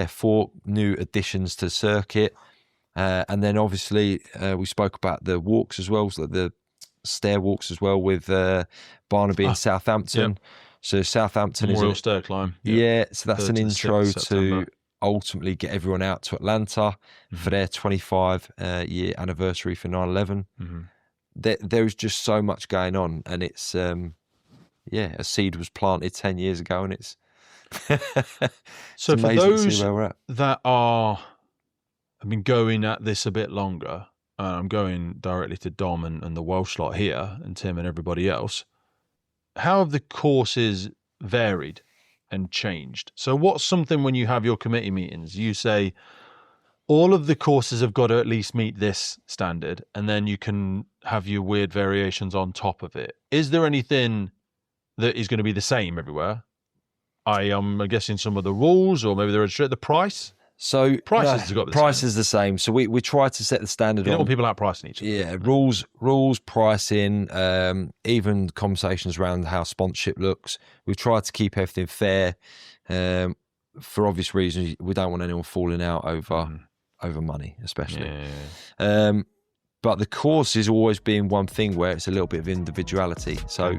[SPEAKER 2] 4 new additions to the circuit. And then obviously we spoke about the walks as well, so the stair walks as well with Barnaby and Southampton. Yep. So Southampton
[SPEAKER 3] Memorial Stair Climb. Yep.
[SPEAKER 2] Yeah, so that's an intro to ultimately get everyone out to Atlanta for their 25-year anniversary for 9/11. There's just so much going on, and it's, a seed was planted 10 years ago, and it's
[SPEAKER 3] So for
[SPEAKER 2] amazing to see
[SPEAKER 3] those
[SPEAKER 2] where we're at.
[SPEAKER 3] that have been going at this a bit longer, I'm going directly to Dom and the Welsh lot here, and Tim and everybody else. How have the courses varied and changed? So what's something when you have your committee meetings, you say all of the courses have got to at least meet this standard, and then you can have your weird variations on top of it. Is there anything that is going to be the same everywhere? I am guessing some of the rules, or maybe the price.
[SPEAKER 2] So
[SPEAKER 3] Prices have got to be the
[SPEAKER 2] price
[SPEAKER 3] same.
[SPEAKER 2] is the same. So we try to set the standard.
[SPEAKER 3] You don't
[SPEAKER 2] on
[SPEAKER 3] want people out pricing each other.
[SPEAKER 2] Yeah, rules, pricing, even conversations around how sponsorship looks. We try to keep everything fair. For obvious reasons, we don't want anyone falling out over money, especially.
[SPEAKER 3] Yeah.
[SPEAKER 2] But the course has always been one thing where it's a little bit of individuality. So.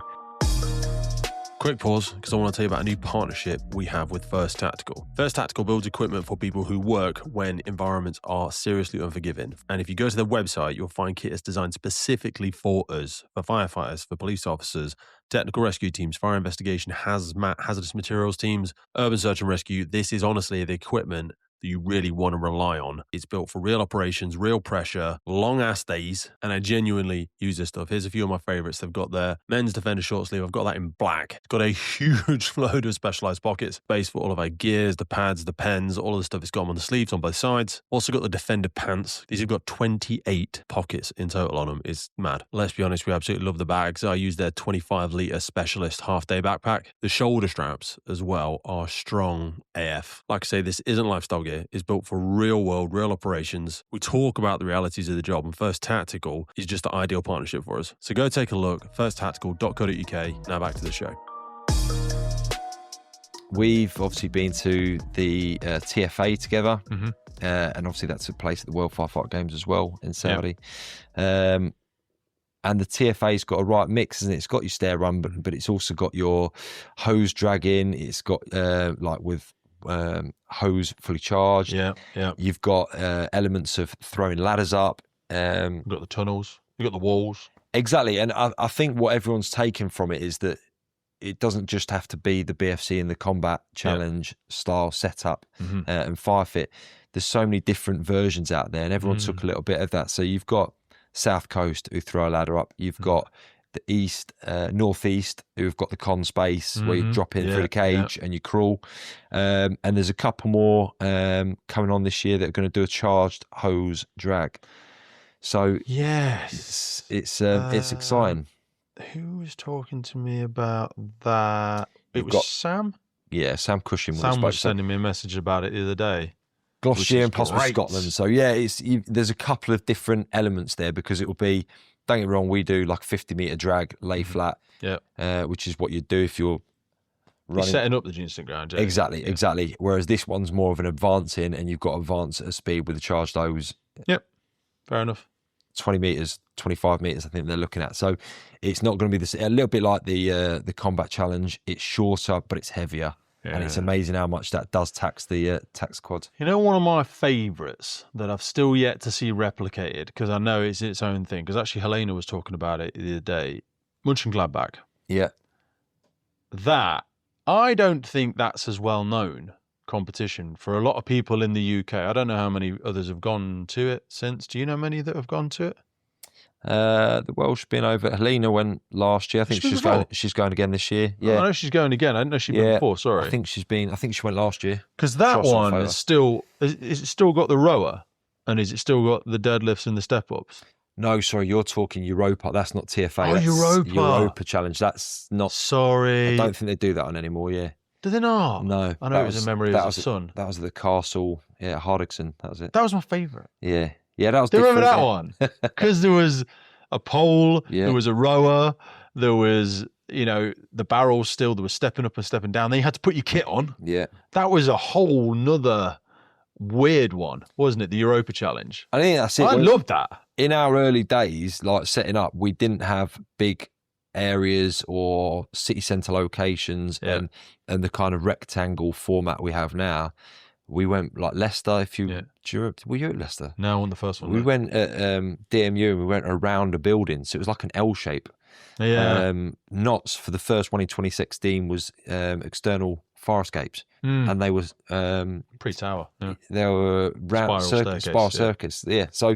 [SPEAKER 1] Quick pause, because I want to tell you about a new partnership we have with First Tactical. First Tactical builds equipment for people who work when environments are seriously unforgiving. And if you go to their website, you'll find kit is designed specifically for us, for firefighters, for police officers, technical rescue teams, fire investigation, hazmat, hazardous materials teams, urban search and rescue. This is honestly the equipment that you really want to rely on. It's built for real operations, real pressure, long ass days, and I genuinely use this stuff. Here's a few of my favorites. They've got their men's Defender short sleeve. I've got that in black. It's got a huge load of specialized pockets, space for all of our gears, the pads, the pens, all of the stuff. It's got on the sleeves on both sides. Also got the Defender pants. These have got 28 pockets in total on them. It's mad. Let's be honest, we absolutely love the bags. I use their 25-litre specialist half-day backpack. The shoulder straps as well are strong AF. Like I say, this isn't lifestyle gear. It's built for real world, real operations. We talk about the realities of the job, and First Tactical is just the ideal partnership for us. So go take a look, firsttactical.co.uk. Now back to the show.
[SPEAKER 2] We've obviously been to the TFA together, and obviously that took place at the World Firefighter Games as well in Saudi. Yep. And the TFA's got a right mix, isn't it? It's got your stair run, but it's also got your hose dragging. It's got like with hose fully charged.
[SPEAKER 3] Yeah.
[SPEAKER 2] You've got elements of throwing ladders up.
[SPEAKER 3] You've got the tunnels. You've got the walls.
[SPEAKER 2] Exactly. And I think what everyone's taken from it is that it doesn't just have to be the BFC and the combat challenge style setup and firefit. There's so many different versions out there, and everyone took a little bit of that. So you've got South Coast who throw a ladder up. You've got the East, Northeast who've got the con space where you drop in through the cage and you crawl. And there's a couple more coming on this year that are going to do a charged hose drag. So
[SPEAKER 3] yes,
[SPEAKER 2] it's exciting.
[SPEAKER 3] Who was talking to me about that? It was Sam?
[SPEAKER 2] Yeah, Sam Cushing.
[SPEAKER 3] Sam was sending me a message about it the other day.
[SPEAKER 2] Gloucestershire and possibly Scotland. So yeah, there's a couple of different elements there, because it will be, don't get me wrong, we do like 50-metre drag, lay flat, which is what you do if you're running.
[SPEAKER 3] You're setting up the Ginston ground.
[SPEAKER 2] Exactly. Whereas this one's more of an advancing, and you've got to advance at a speed with the charged hose.
[SPEAKER 3] Yep, fair enough.
[SPEAKER 2] 20 metres, 25 metres, I think they're looking at. So it's not going to be a little bit like the combat challenge. It's shorter, but it's heavier. Yeah. And it's amazing how much that does tax the tax quad.
[SPEAKER 3] You know, one of my favourites that I've still yet to see replicated, because I know it's its own thing, because actually Helena was talking about it the other day, Mönchengladbach.
[SPEAKER 2] Yeah.
[SPEAKER 3] That, I don't think that's as well known competition for a lot of people in the UK. I don't know how many others have gone to it since. Do you know many that have gone to it?
[SPEAKER 2] The Welsh been over. Helena went last year. I think she's going again this year. Yeah,
[SPEAKER 3] I know she's going again. I didn't know she'd been before. Sorry,
[SPEAKER 2] I think she went last year.
[SPEAKER 3] Because that one is it still got the rower, and is it still got the deadlifts and the step ups?
[SPEAKER 2] No, sorry, you're talking Europa. That's not TFA.
[SPEAKER 3] Oh,
[SPEAKER 2] that's
[SPEAKER 3] Europa.
[SPEAKER 2] Europa challenge. That's not.
[SPEAKER 3] Sorry,
[SPEAKER 2] I don't think they do that one anymore. Yeah.
[SPEAKER 3] Do they not?
[SPEAKER 2] No.
[SPEAKER 3] I know it was a memory of the sun.
[SPEAKER 2] That was at the castle. Yeah, HYROX. That was it.
[SPEAKER 3] That was my favourite.
[SPEAKER 2] Yeah, that was.
[SPEAKER 3] Do you remember that one? Because there was a pole, there was a rower, there was, the barrels still, there was stepping up and stepping down. Then you had to put your kit on.
[SPEAKER 2] Yeah.
[SPEAKER 3] That was a whole nother weird one, wasn't it? The Europa Challenge.
[SPEAKER 2] I think that's it.
[SPEAKER 3] I loved that.
[SPEAKER 2] In our early days, like setting up, we didn't have big areas or city centre locations and the kind of rectangle format we have now. We went like Leicester. Were you at Leicester?
[SPEAKER 3] No, on the first one.
[SPEAKER 2] We went at DMU and we went around a building, so it was like an L shape.
[SPEAKER 3] Yeah.
[SPEAKER 2] Knots for the first one in 2016 was external fire escapes, and they were
[SPEAKER 3] pre-tower. Yeah.
[SPEAKER 2] They were round spiral circuits. Yeah. So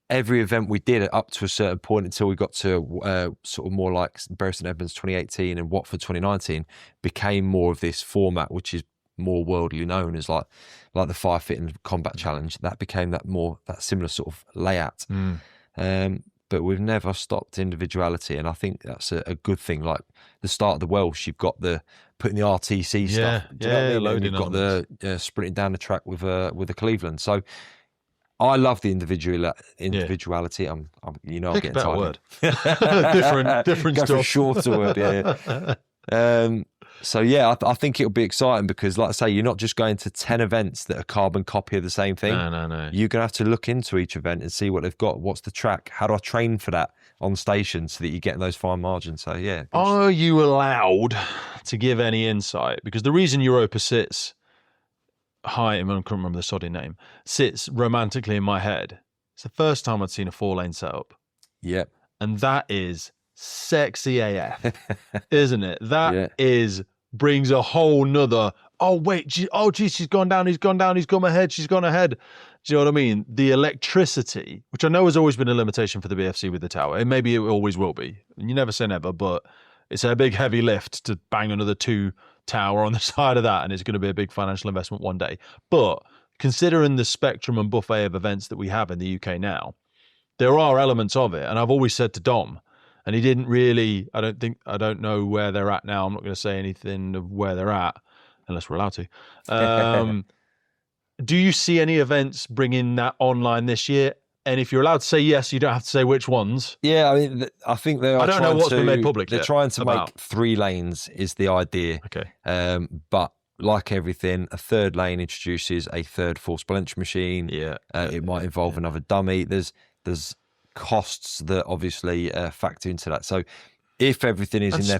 [SPEAKER 2] every event we did up to a certain point until we got to sort of more like Bury St Edmunds 2018 and Watford 2019 became more of this format, which is more worldly known as like the Firefighting Combat Challenge. That became that similar sort of layout. But we've never stopped individuality, and I think that's a good thing. Like the start of the Welsh, you've got the putting the RTC stuff. Do you know what I mean? You've got the sprinting down the track with a Cleveland. So I love the individuality. I'm I'm getting tired.
[SPEAKER 3] Word. different
[SPEAKER 2] Go
[SPEAKER 3] stuff.
[SPEAKER 2] for a shorter word. Yeah. So yeah, I think it'll be exciting because, like I say, you're not just going to 10 events that are carbon copy of the same thing.
[SPEAKER 3] No.
[SPEAKER 2] You're going to have to look into each event and see what they've got. What's the track? How do I train for that on station so that you get those fine margins? So yeah.
[SPEAKER 3] Are you allowed to give any insight? Because the reason Europa sits high, I can't remember the sodding name, sits romantically in my head. It's the first time I'd seen a 4-lane setup.
[SPEAKER 2] Yep.
[SPEAKER 3] And that is sexy AF, isn't it? That brings a whole nother, geez, she's gone down, he's gone ahead, she's gone ahead. Do you know what I mean? The electricity, which I know has always been a limitation for the BFC with the tower, and maybe it always will be. You never say never, but it's a big heavy lift to bang another 2 tower on the side of that, and it's going to be a big financial investment one day. But considering the spectrum and buffet of events that we have in the UK now, there are elements of it, and I've always said to Dom, and he didn't really, I don't know where they're at now. I'm not going to say anything of where they're at, unless we're allowed to. Do you see any events bringing that online this year? And if you're allowed to say yes, you don't have to say which ones.
[SPEAKER 2] Yeah, I mean, I think they are.
[SPEAKER 3] I don't know what's been made public
[SPEAKER 2] They're
[SPEAKER 3] yet
[SPEAKER 2] trying to
[SPEAKER 3] about.
[SPEAKER 2] make 3 lanes is the idea.
[SPEAKER 3] Okay.
[SPEAKER 2] But like everything, a 3rd lane introduces a 3rd forcible entry machine.
[SPEAKER 3] Yeah.
[SPEAKER 2] It might involve another dummy. There's costs that obviously factor into that. So if everything is in their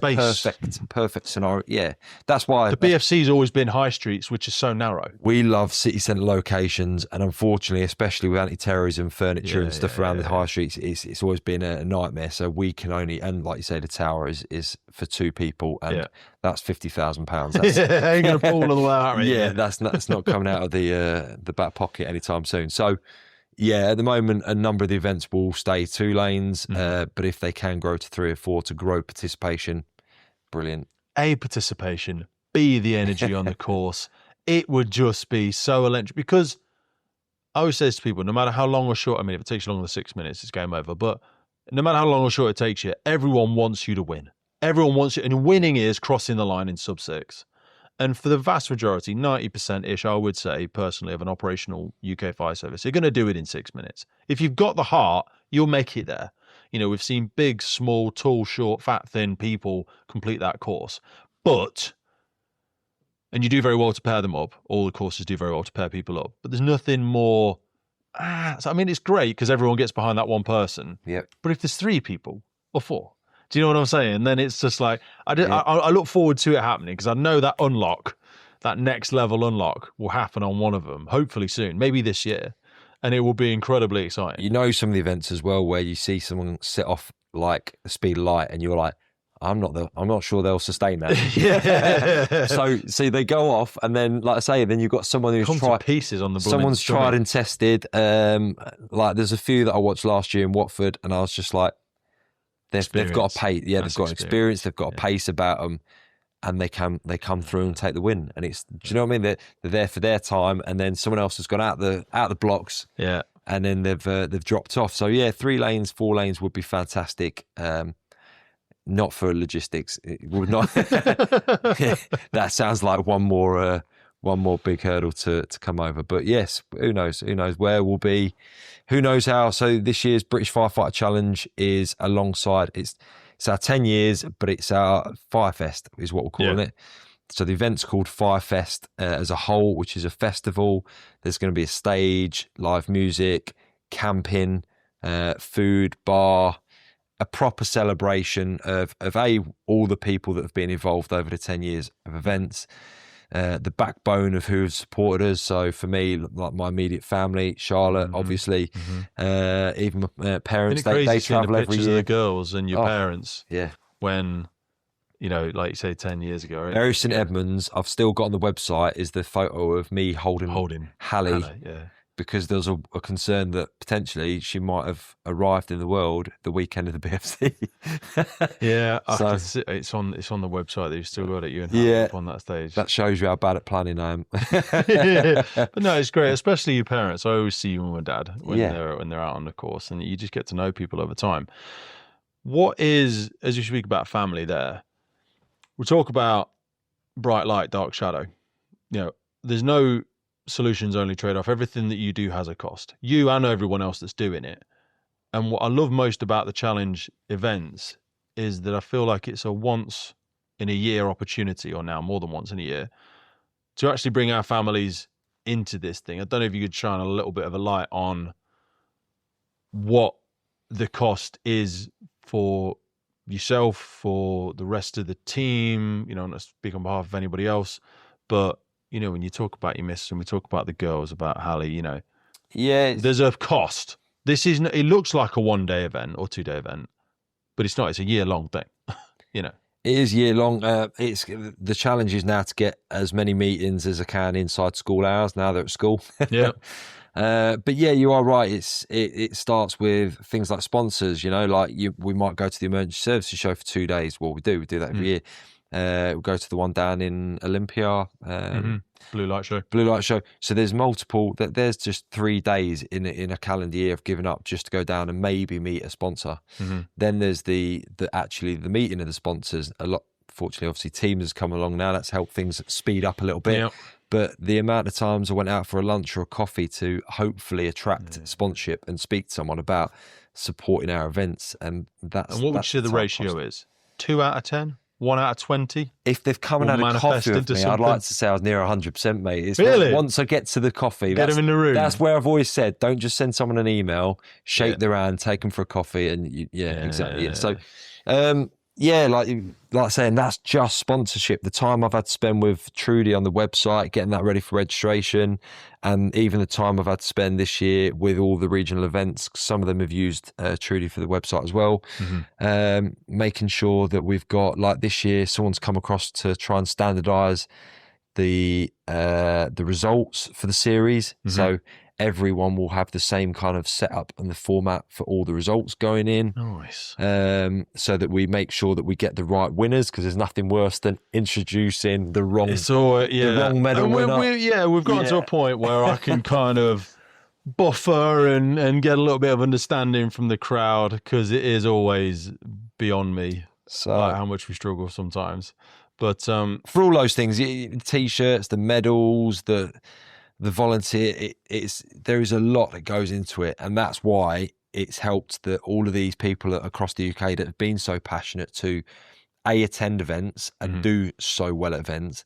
[SPEAKER 2] perfect scenario, that's why
[SPEAKER 3] the BFC's always been high streets, which is so narrow.
[SPEAKER 2] We love city centre locations, and unfortunately, especially with anti-terrorism furniture and stuff around the high streets, it's always been a nightmare. So we can only, and like you say, the tower is for 2 people, and that's £50,000.
[SPEAKER 3] Ain't gonna pull all the way out. Right?
[SPEAKER 2] Yeah, that's not coming out of the back pocket anytime soon. So. Yeah, at the moment, a number of the events will stay 2 lanes, but if they can grow to 3 or 4 to grow participation, brilliant.
[SPEAKER 3] A, participation, B, the energy on the course. It would just be so electric because I always say this to people, no matter how long or short, I mean, if it takes you longer than 6 minutes, it's game over, but no matter how long or short it takes you, everyone wants you to win. Everyone wants you, and winning is crossing the line in sub-6. And for the vast majority, 90%-ish, I would say, personally, of an operational UK fire service, you're going to do it in 6 minutes. If you've got the heart, you'll make it there. You know, we've seen big, small, tall, short, fat, thin people complete that course. And you do very well to pair them up. All the courses do very well to pair people up. But there's nothing more... So, I mean, it's great because everyone gets behind that one person.
[SPEAKER 2] Yep.
[SPEAKER 3] But if there's 3 people or 4... Do you know what I'm saying? Then it's just like, I look forward to it happening because I know that unlock, that next level unlock will happen on one of them, hopefully soon, maybe this year. And it will be incredibly exciting.
[SPEAKER 2] You know some of the events as well where you see someone set off like the speed of light and you're like, I'm not sure they'll sustain that. So see, they go off and then, like I say, then you've got someone who's tried
[SPEAKER 3] pieces on the
[SPEAKER 2] someone's tried and tested. Like there's a few that I watched last year in Watford and I was just like, They've got a pace. Yeah, they've got experience. They've got a pace about them, and they come through and take the win. And it's, do you know what I mean? They're there for their time, and then someone else has gone out the blocks.
[SPEAKER 3] Yeah,
[SPEAKER 2] and then they've dropped off. So yeah, 3 lanes, 4 lanes would be fantastic. Not for logistics. It would not. That sounds like one more big hurdle to come over. But yes, who knows? Who knows where we'll be? Who knows how? So this year's British Firefighter Challenge is alongside, it's our 10 years, but it's our Firefest is what we're calling it. So the event's called Firefest as a whole, which is a festival. There's going to be a stage, live music, camping, food, bar, a proper celebration of all the people that have been involved over the 10 years of events. The backbone of who have supported us. So for me, like my immediate family, Charlotte, obviously, even my parents, they travel every year.
[SPEAKER 3] Of the girls and your parents,
[SPEAKER 2] yeah,
[SPEAKER 3] when like you say, 10 years ago. Right?
[SPEAKER 2] Mary St Edmunds, I've still got on the website, is the photo of me holding Hallie,
[SPEAKER 3] yeah.
[SPEAKER 2] because there's a concern that potentially she might have arrived in the world the weekend of the BFC.
[SPEAKER 3] Yeah,
[SPEAKER 2] So,
[SPEAKER 3] it's on the website that you've still got it. You and Hallie up on that stage.
[SPEAKER 2] That shows you how bad at planning I am.
[SPEAKER 3] But no, it's great, especially your parents. I always see your mum and dad when they're out on the course, and you just get to know people over time. What is, as you speak about family there, we talk about bright light, dark shadow. There's no solutions only trade-off. Everything that you do has a cost. You and everyone else that's doing it. And what I love most about the challenge events is that I feel like it's a once in a year opportunity, or now more than once in a year, to actually bring our families into this thing. I don't know if you could shine a little bit of a light on what the cost is for yourself, for the rest of the team, not to speak on behalf of anybody else, but when you talk about your miss and we talk about the girls, about Hallie, there's a cost. It looks like a 1-day event or 2-day event, but it's not. It's a year-long thing, It
[SPEAKER 2] is year-long. It's the challenge is now to get as many meetings as I can inside school hours now they're at school.
[SPEAKER 3] Yeah.
[SPEAKER 2] But yeah, you are right. It starts with things like sponsors, we might go to the emergency services show for 2 days. Well, we do that every year. We'll go to the one down in Olympia,
[SPEAKER 3] Blue light show.
[SPEAKER 2] So there's multiple. There's just 3 days in a calendar year of giving up just to go down and maybe meet a sponsor. Then there's the meeting of the sponsors. Fortunately, obviously, Teams has come along now. That's helped things speed up a little bit.
[SPEAKER 3] Yep.
[SPEAKER 2] But the amount of times I went out for a lunch or a coffee to hopefully attract sponsorship and speak to someone about supporting our events, and what
[SPEAKER 3] would you say the ratio is? 2 out of 10? 1 out of 20?
[SPEAKER 2] If they've come and had a coffee with me, I'd like to say I was near 100%, mate. It's
[SPEAKER 3] really?
[SPEAKER 2] Once I get to the coffee,
[SPEAKER 3] get them in the room.
[SPEAKER 2] That's where I've always said, don't just send someone an email, shake their hand, take them for a coffee, and exactly. Yeah. So, like I say, and that's just sponsorship. The time I've had to spend with Trudy on the website, getting that ready for registration, and even the time I've had to spend this year with all the regional events. Some of them have used Trudy for the website as well. Making sure that we've got, like this year, someone's come across to try and standardise the results for the series. So everyone will have the same kind of setup and the format for all the results going in.
[SPEAKER 3] Nice.
[SPEAKER 2] So that we make sure that we get the right winners, because there's nothing worse than introducing the wrong, the wrong medal winner.
[SPEAKER 3] We've gotten to a point where I can kind of buffer and get a little bit of understanding from the crowd, because it is always beyond me, like how much we struggle sometimes. But
[SPEAKER 2] for all those things, T-shirts, the medals, the volunteer, there is a lot that goes into it, and that's why it's helped that all of these people across the UK that have been so passionate to attend events and do so well at events.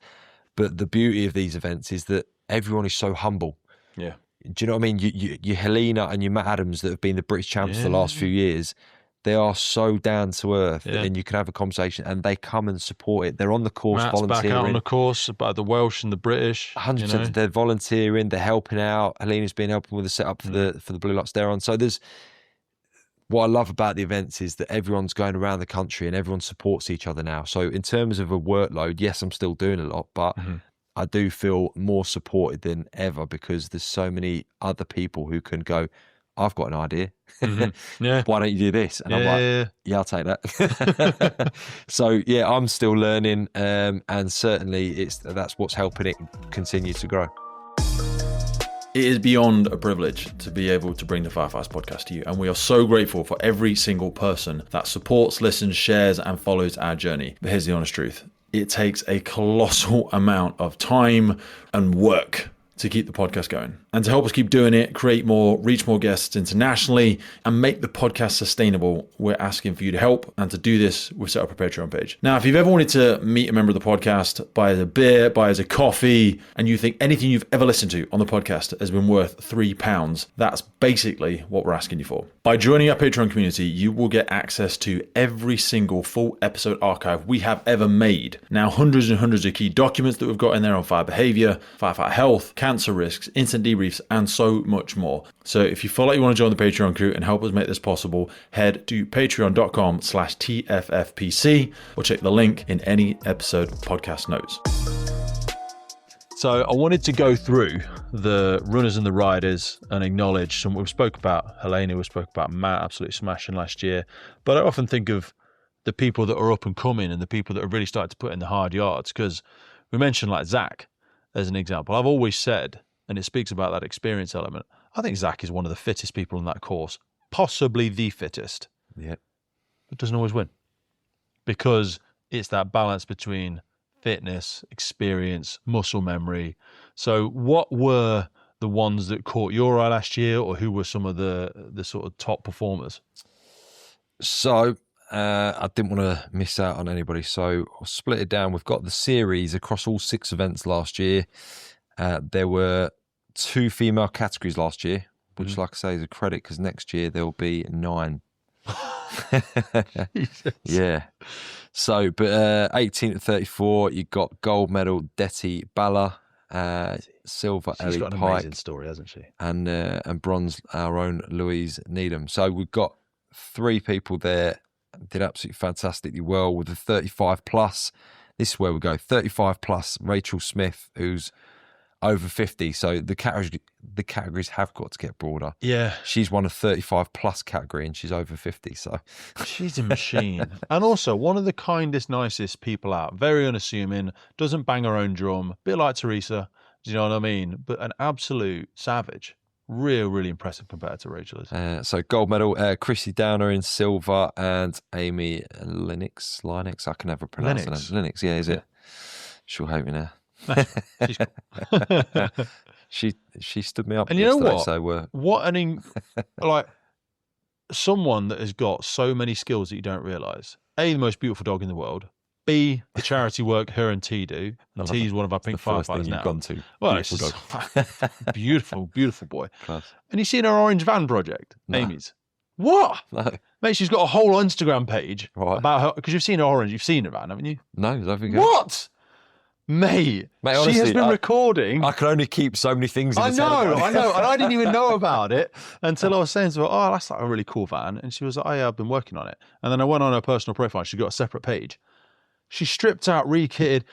[SPEAKER 2] But the beauty of these events is that everyone is so humble.
[SPEAKER 3] Yeah.
[SPEAKER 2] Do you know what I mean? You Helena and your Matt Adams that have been the British champs for the last few years, they are so down to earth, and you can have a conversation, and they come and support it. They're on the course
[SPEAKER 3] Matt's
[SPEAKER 2] volunteering.
[SPEAKER 3] Back out on the course, about the Welsh and the British.
[SPEAKER 2] 100%. They're volunteering. They're helping out. Helena's been helping with the setup for the Blue Lights they're on. So what I love about the events is that everyone's going around the country and everyone supports each other now. So in terms of a workload, yes, I'm still doing a lot, but I do feel more supported than ever, because there's so many other people who can go, I've got an idea. Why don't you do this? And I'm like, I'll take that. So I'm still learning, and certainly that's what's helping it continue to grow.
[SPEAKER 1] It is beyond a privilege to be able to bring the Firefighters podcast to you, and we are so grateful for every single person that supports, listens, shares, and follows our journey. But here's the honest truth. It takes a colossal amount of time and work to keep the podcast going. And to help us keep doing it, create more, reach more guests internationally, and make the podcast sustainable, we're asking for you to help. And to do this, we've set up a Patreon page. Now, if you've ever wanted to meet a member of the podcast, buy us a beer, buy us a coffee, and you think anything you've ever listened to on the podcast has been worth £3, that's basically what we're asking you for. By joining our Patreon community, you will get access to every single full episode archive we have ever made. Now, hundreds and hundreds of key documents that we've got in there on fire behavior, firefighter health,
[SPEAKER 3] cancer risks, instant debriefs, and so much more. So if you feel like you want to join the Patreon crew and help us make this possible, head to patreon.com/TFFPC or check the link in any episode podcast notes.
[SPEAKER 1] So I wanted to go through the runners and the riders and acknowledge some. We spoke about Helena, we spoke about Matt, absolutely smashing last year. But I often think of the people that are up and coming and the people that have really started to put in the hard yards, because we mentioned like Zach as an example. I've always said, and it speaks about that experience element, I think Zach is one of the fittest people in that course, possibly the fittest.
[SPEAKER 2] Yeah.
[SPEAKER 1] But doesn't always win, because it's that balance between fitness, experience, muscle memory. So what were the ones that caught your eye last year, or who were some of the sort of top performers?
[SPEAKER 2] So I didn't want to miss out on anybody, so I'll split it down. We've got the series across all 6 events last year. There were 2 female categories last year, which, like I say, is a credit, because next year there'll be 9. Yeah. So, but 18 to 34, you got gold medal Detty Balla, silver
[SPEAKER 1] She's
[SPEAKER 2] Ellie
[SPEAKER 1] got an
[SPEAKER 2] Pike,
[SPEAKER 1] amazing story, hasn't she?
[SPEAKER 2] and bronze our own Louise Needham. So we've got 3 people there, did absolutely fantastically well with the 35 plus. This is where we go. 35 plus Rachel Smith, who's over 50. So the categories have got to get broader.
[SPEAKER 1] Yeah.
[SPEAKER 2] She's won a 35 plus category and she's over 50. So
[SPEAKER 1] she's a machine. And also one of the kindest, nicest people out. Very unassuming, doesn't bang her own drum. Bit like Teresa, do you know what I mean? But an absolute savage. Really impressive compared to Rachel.
[SPEAKER 2] So gold medal, Chrissy Downer in silver, and Amy Lennox. I can never pronounce her name. Lennox, yeah, is it? She'll hate me now.
[SPEAKER 1] She's cool.
[SPEAKER 2] she stood me up.
[SPEAKER 1] And you know what?
[SPEAKER 2] So
[SPEAKER 1] like someone that has got so many skills that you don't realise. A, the most beautiful dog in the world. B, the charity work her and T do. And T's one of our pink firefighters now.
[SPEAKER 2] You've gone to.
[SPEAKER 1] Well,
[SPEAKER 2] beautiful
[SPEAKER 1] dog. beautiful boy.
[SPEAKER 2] Class.
[SPEAKER 1] And you seen her orange van project,
[SPEAKER 2] No.
[SPEAKER 1] Amy's? What?
[SPEAKER 2] No.
[SPEAKER 1] Mate, she's got a whole Instagram page
[SPEAKER 2] Right.
[SPEAKER 1] about her, because you've seen her orange, you've seen her van, haven't you?
[SPEAKER 2] No, I don't think.
[SPEAKER 1] What? Mate,
[SPEAKER 2] honestly,
[SPEAKER 1] she has been recording.
[SPEAKER 2] I can only keep so many things in
[SPEAKER 1] I
[SPEAKER 2] this
[SPEAKER 1] know,
[SPEAKER 2] head.
[SPEAKER 1] and I didn't even know about it until I was saying to her, oh, that's like a really cool van. And she was like, oh yeah, I've been working on it. And then I went on her personal profile, she's got a separate page. She stripped out, re-kitted,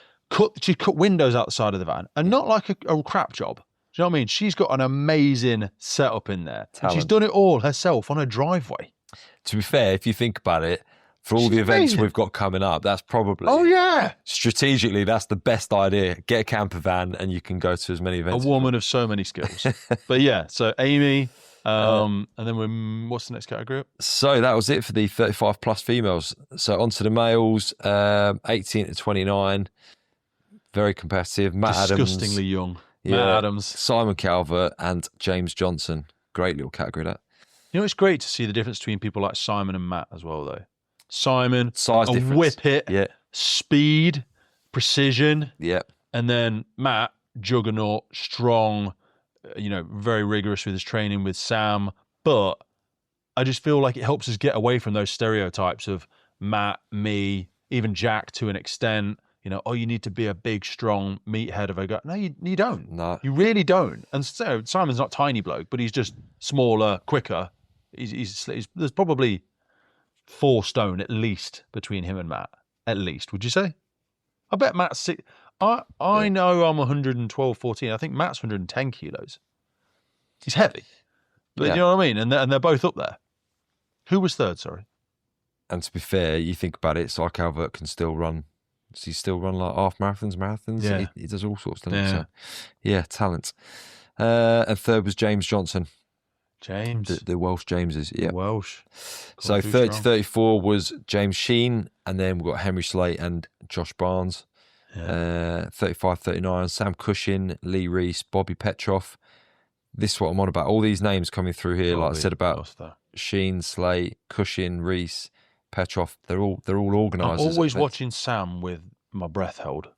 [SPEAKER 1] she cut windows out the side of the van, and not like a crap job. Do you know what I mean? She's got an amazing setup in there. And she's done it all herself on her driveway.
[SPEAKER 2] To be fair, if you think about it, for all the events we've got coming up, that's probably...
[SPEAKER 1] Oh, yeah.
[SPEAKER 2] Strategically, that's the best idea. Get a camper van and you can go to as many events.
[SPEAKER 1] A woman of so many skills. But yeah, so Amy, and then what's the next category?
[SPEAKER 2] So that was it for the 35 plus females. So on to the males, 18 to 29. Very competitive. Matt Adams.
[SPEAKER 1] Disgustingly young.
[SPEAKER 2] Yeah,
[SPEAKER 1] Matt Adams.
[SPEAKER 2] Simon Calvert and James Johnson. Great little category, that.
[SPEAKER 1] You know, it's great to see the difference between people like Simon and Matt as well, though. Simon,
[SPEAKER 2] size difference.
[SPEAKER 1] Whip it,
[SPEAKER 2] yeah.
[SPEAKER 1] Speed, precision.
[SPEAKER 2] Yeah.
[SPEAKER 1] And then Matt, juggernaut, strong, very rigorous with his training with Sam. But I just feel like it helps us get away from those stereotypes of Matt, me, even Jack to an extent. You need to be a big, strong meathead of a guy. No, you don't.
[SPEAKER 2] No.
[SPEAKER 1] You really don't. And so Simon's not tiny bloke, but he's just smaller, quicker. There's probably 4 stone at least between him and Matt. At least, would you say? I bet Matt's 6. I know I'm 112, 14. I think Matt's 110 kilos. He's heavy. But you know what I mean? And they're both up there. Who was third, sorry?
[SPEAKER 2] And to be fair, you think about it, Si Calvert can still run. Does he still run like half marathons?
[SPEAKER 1] Yeah.
[SPEAKER 2] He does all sorts of things. Yeah, talent. And third was James Johnson.
[SPEAKER 1] James.
[SPEAKER 2] The Welsh Jameses. Yeah.
[SPEAKER 1] Welsh.
[SPEAKER 2] So 30 to 34 was James Sheen, and then we've got Henry Slate and Josh Barnes. Yeah. 35, 39, Sam Cushing, Lee Reese, Bobby Petroff. This is what I'm on about. All these names coming through here,
[SPEAKER 1] Bobby,
[SPEAKER 2] like I said about Sheen, Slate, Cushing, Reese, Petroff. They're all organised.
[SPEAKER 1] I'm always watching Sam with my breath held.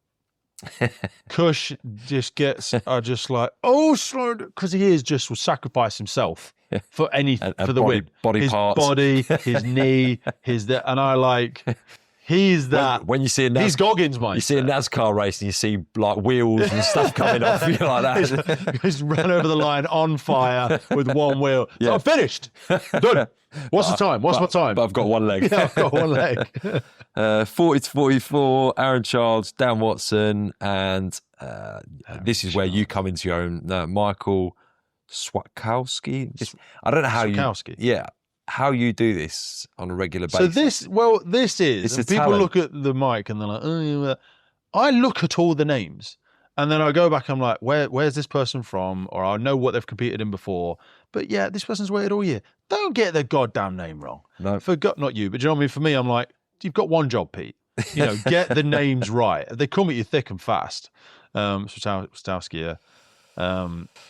[SPEAKER 1] Cush just gets, slow, because he is just will sacrifice himself for anything, for the win.
[SPEAKER 2] Body
[SPEAKER 1] his
[SPEAKER 2] parts.
[SPEAKER 1] Body, his knee, and
[SPEAKER 3] He's that.
[SPEAKER 2] When you see a
[SPEAKER 3] he's Goggins, mate.
[SPEAKER 2] You see a NASCAR race and you see like wheels and stuff coming off, you like that.
[SPEAKER 3] He's run over the line on fire with one wheel. Yeah. So I'm finished. Done. What's the time? What's my time?
[SPEAKER 2] But I've got one leg.
[SPEAKER 3] Yeah, I've got one leg.
[SPEAKER 2] 40 to 44, Aaron Childs, Dan Watson, and this is where you come into your own. Michael Swatkowski. I don't know how
[SPEAKER 3] Swatkowski.
[SPEAKER 2] How you do this on a regular basis.
[SPEAKER 3] So this is, and people
[SPEAKER 2] talent.
[SPEAKER 3] look at the mic and they're like, oh, yeah. I look at all the names and then I go back, I'm like, where's this person from? Or I know what they've competed in before. But yeah, this person's waited all year. Don't get their goddamn name wrong.
[SPEAKER 2] No.
[SPEAKER 3] Not you, but you know what I mean? For me, I'm like, you've got one job, Pete. You know, get the names right. They come at you thick and fast. Stowski, yeah.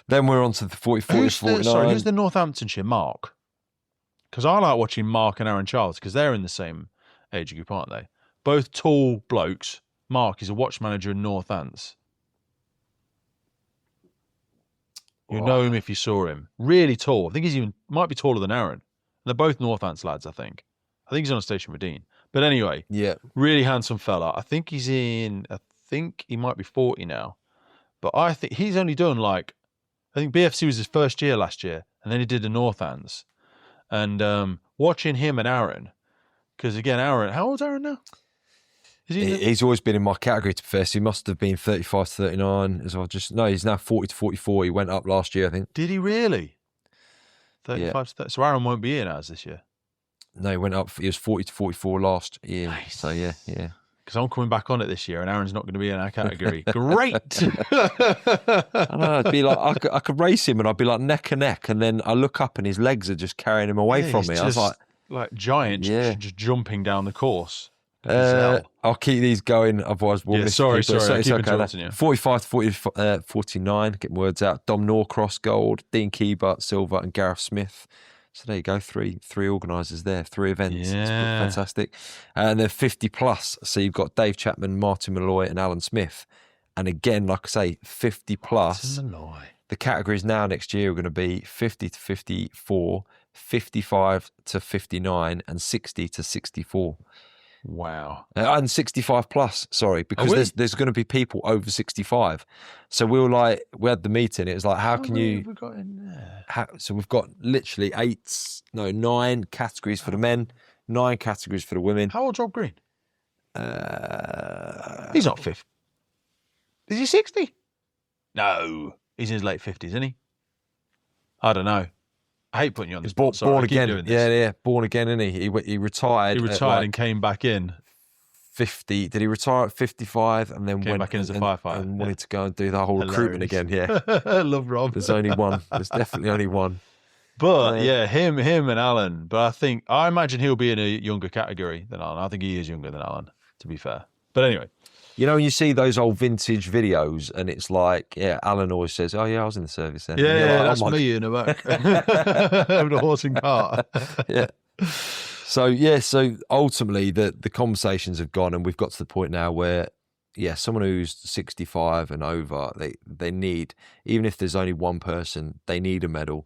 [SPEAKER 2] Then we're on to the 44 to 49.
[SPEAKER 3] Who's the Northamptonshire Mark? Because I like watching Mark and Aaron Childs because they're in the same age group, aren't they? Both tall blokes. Mark is a watch manager in Northants. You'd know him if you saw him. Really tall. I think he might be taller than Aaron. They're both Northants lads, I think. I think he's on a station with Dean. But anyway, really handsome fella. I think he might be 40 now. But I think he's only done I think BFC was his first year last year. And then he did the Northants. And watching him and Aaron, because again, Aaron, how old's Aaron now?
[SPEAKER 2] He's always been in my category, to be fair. So he must have been 35 to 39 as well. He's now 40 to 44. He went up last year, I think.
[SPEAKER 3] Did he really? 35 to 30. So Aaron won't be in as this year?
[SPEAKER 2] No, he went up. He was 40 to 44 last year.
[SPEAKER 3] Nice.
[SPEAKER 2] So, yeah.
[SPEAKER 3] Because I'm coming back on it this year and Aaron's not going to be in our category. Great!
[SPEAKER 2] I know, it'd be like, I could race him and I'd be like neck and neck. And then I look up and his legs are just carrying him away from me. I was
[SPEAKER 3] like giant, just jumping down the course.
[SPEAKER 2] I'll keep these going, otherwise we'll miss
[SPEAKER 3] sorry.
[SPEAKER 2] It's okay. 45 to 49, get words out. Dom Norcross, gold. Dean Keebart, silver, and Gareth Smith. So there you go, three organisers there, 3 events.
[SPEAKER 3] Yeah.
[SPEAKER 2] It's fantastic. And then 50 plus. So you've got Dave Chapman, Martin Malloy, and Alan Smith. And again, like I say, 50 plus. The categories now next year are going to be 50 to 54, 55 to 59, and 60 to 64.
[SPEAKER 3] Wow.
[SPEAKER 2] And 65 plus, sorry, because there's going to be people over 65. So we had the meeting. It was like, how can you? Have we got in there? So we've got literally 9 categories for the men, 9 categories for the women.
[SPEAKER 3] How old's Rob Green? He's not 50. Is he 60? No, he's in his late 50s, isn't he? I don't know. I hate putting you on the spot.
[SPEAKER 2] Born again. Yeah. Born again, isn't he? He retired.
[SPEAKER 3] He retired and came back in.
[SPEAKER 2] 50. Did he retire at 55 and then
[SPEAKER 3] came back in as a firefighter
[SPEAKER 2] and wanted to go and do the whole recruitment again? Yeah.
[SPEAKER 3] I love Rob.
[SPEAKER 2] There's only one. There's definitely only one.
[SPEAKER 3] But him and Alan. But I imagine he'll be in a younger category than Alan. I think he is younger than Alan, to be fair. But anyway.
[SPEAKER 2] You know, when you see those old vintage videos and it's like, Alan always says, oh, yeah, I was in the service then.
[SPEAKER 3] Yeah, that's me in the back. With a horse and cart.
[SPEAKER 2] Yeah. So ultimately the conversations have gone and we've got to the point now where, someone who's 65 and over, they need, even if there's only one person, they need a medal.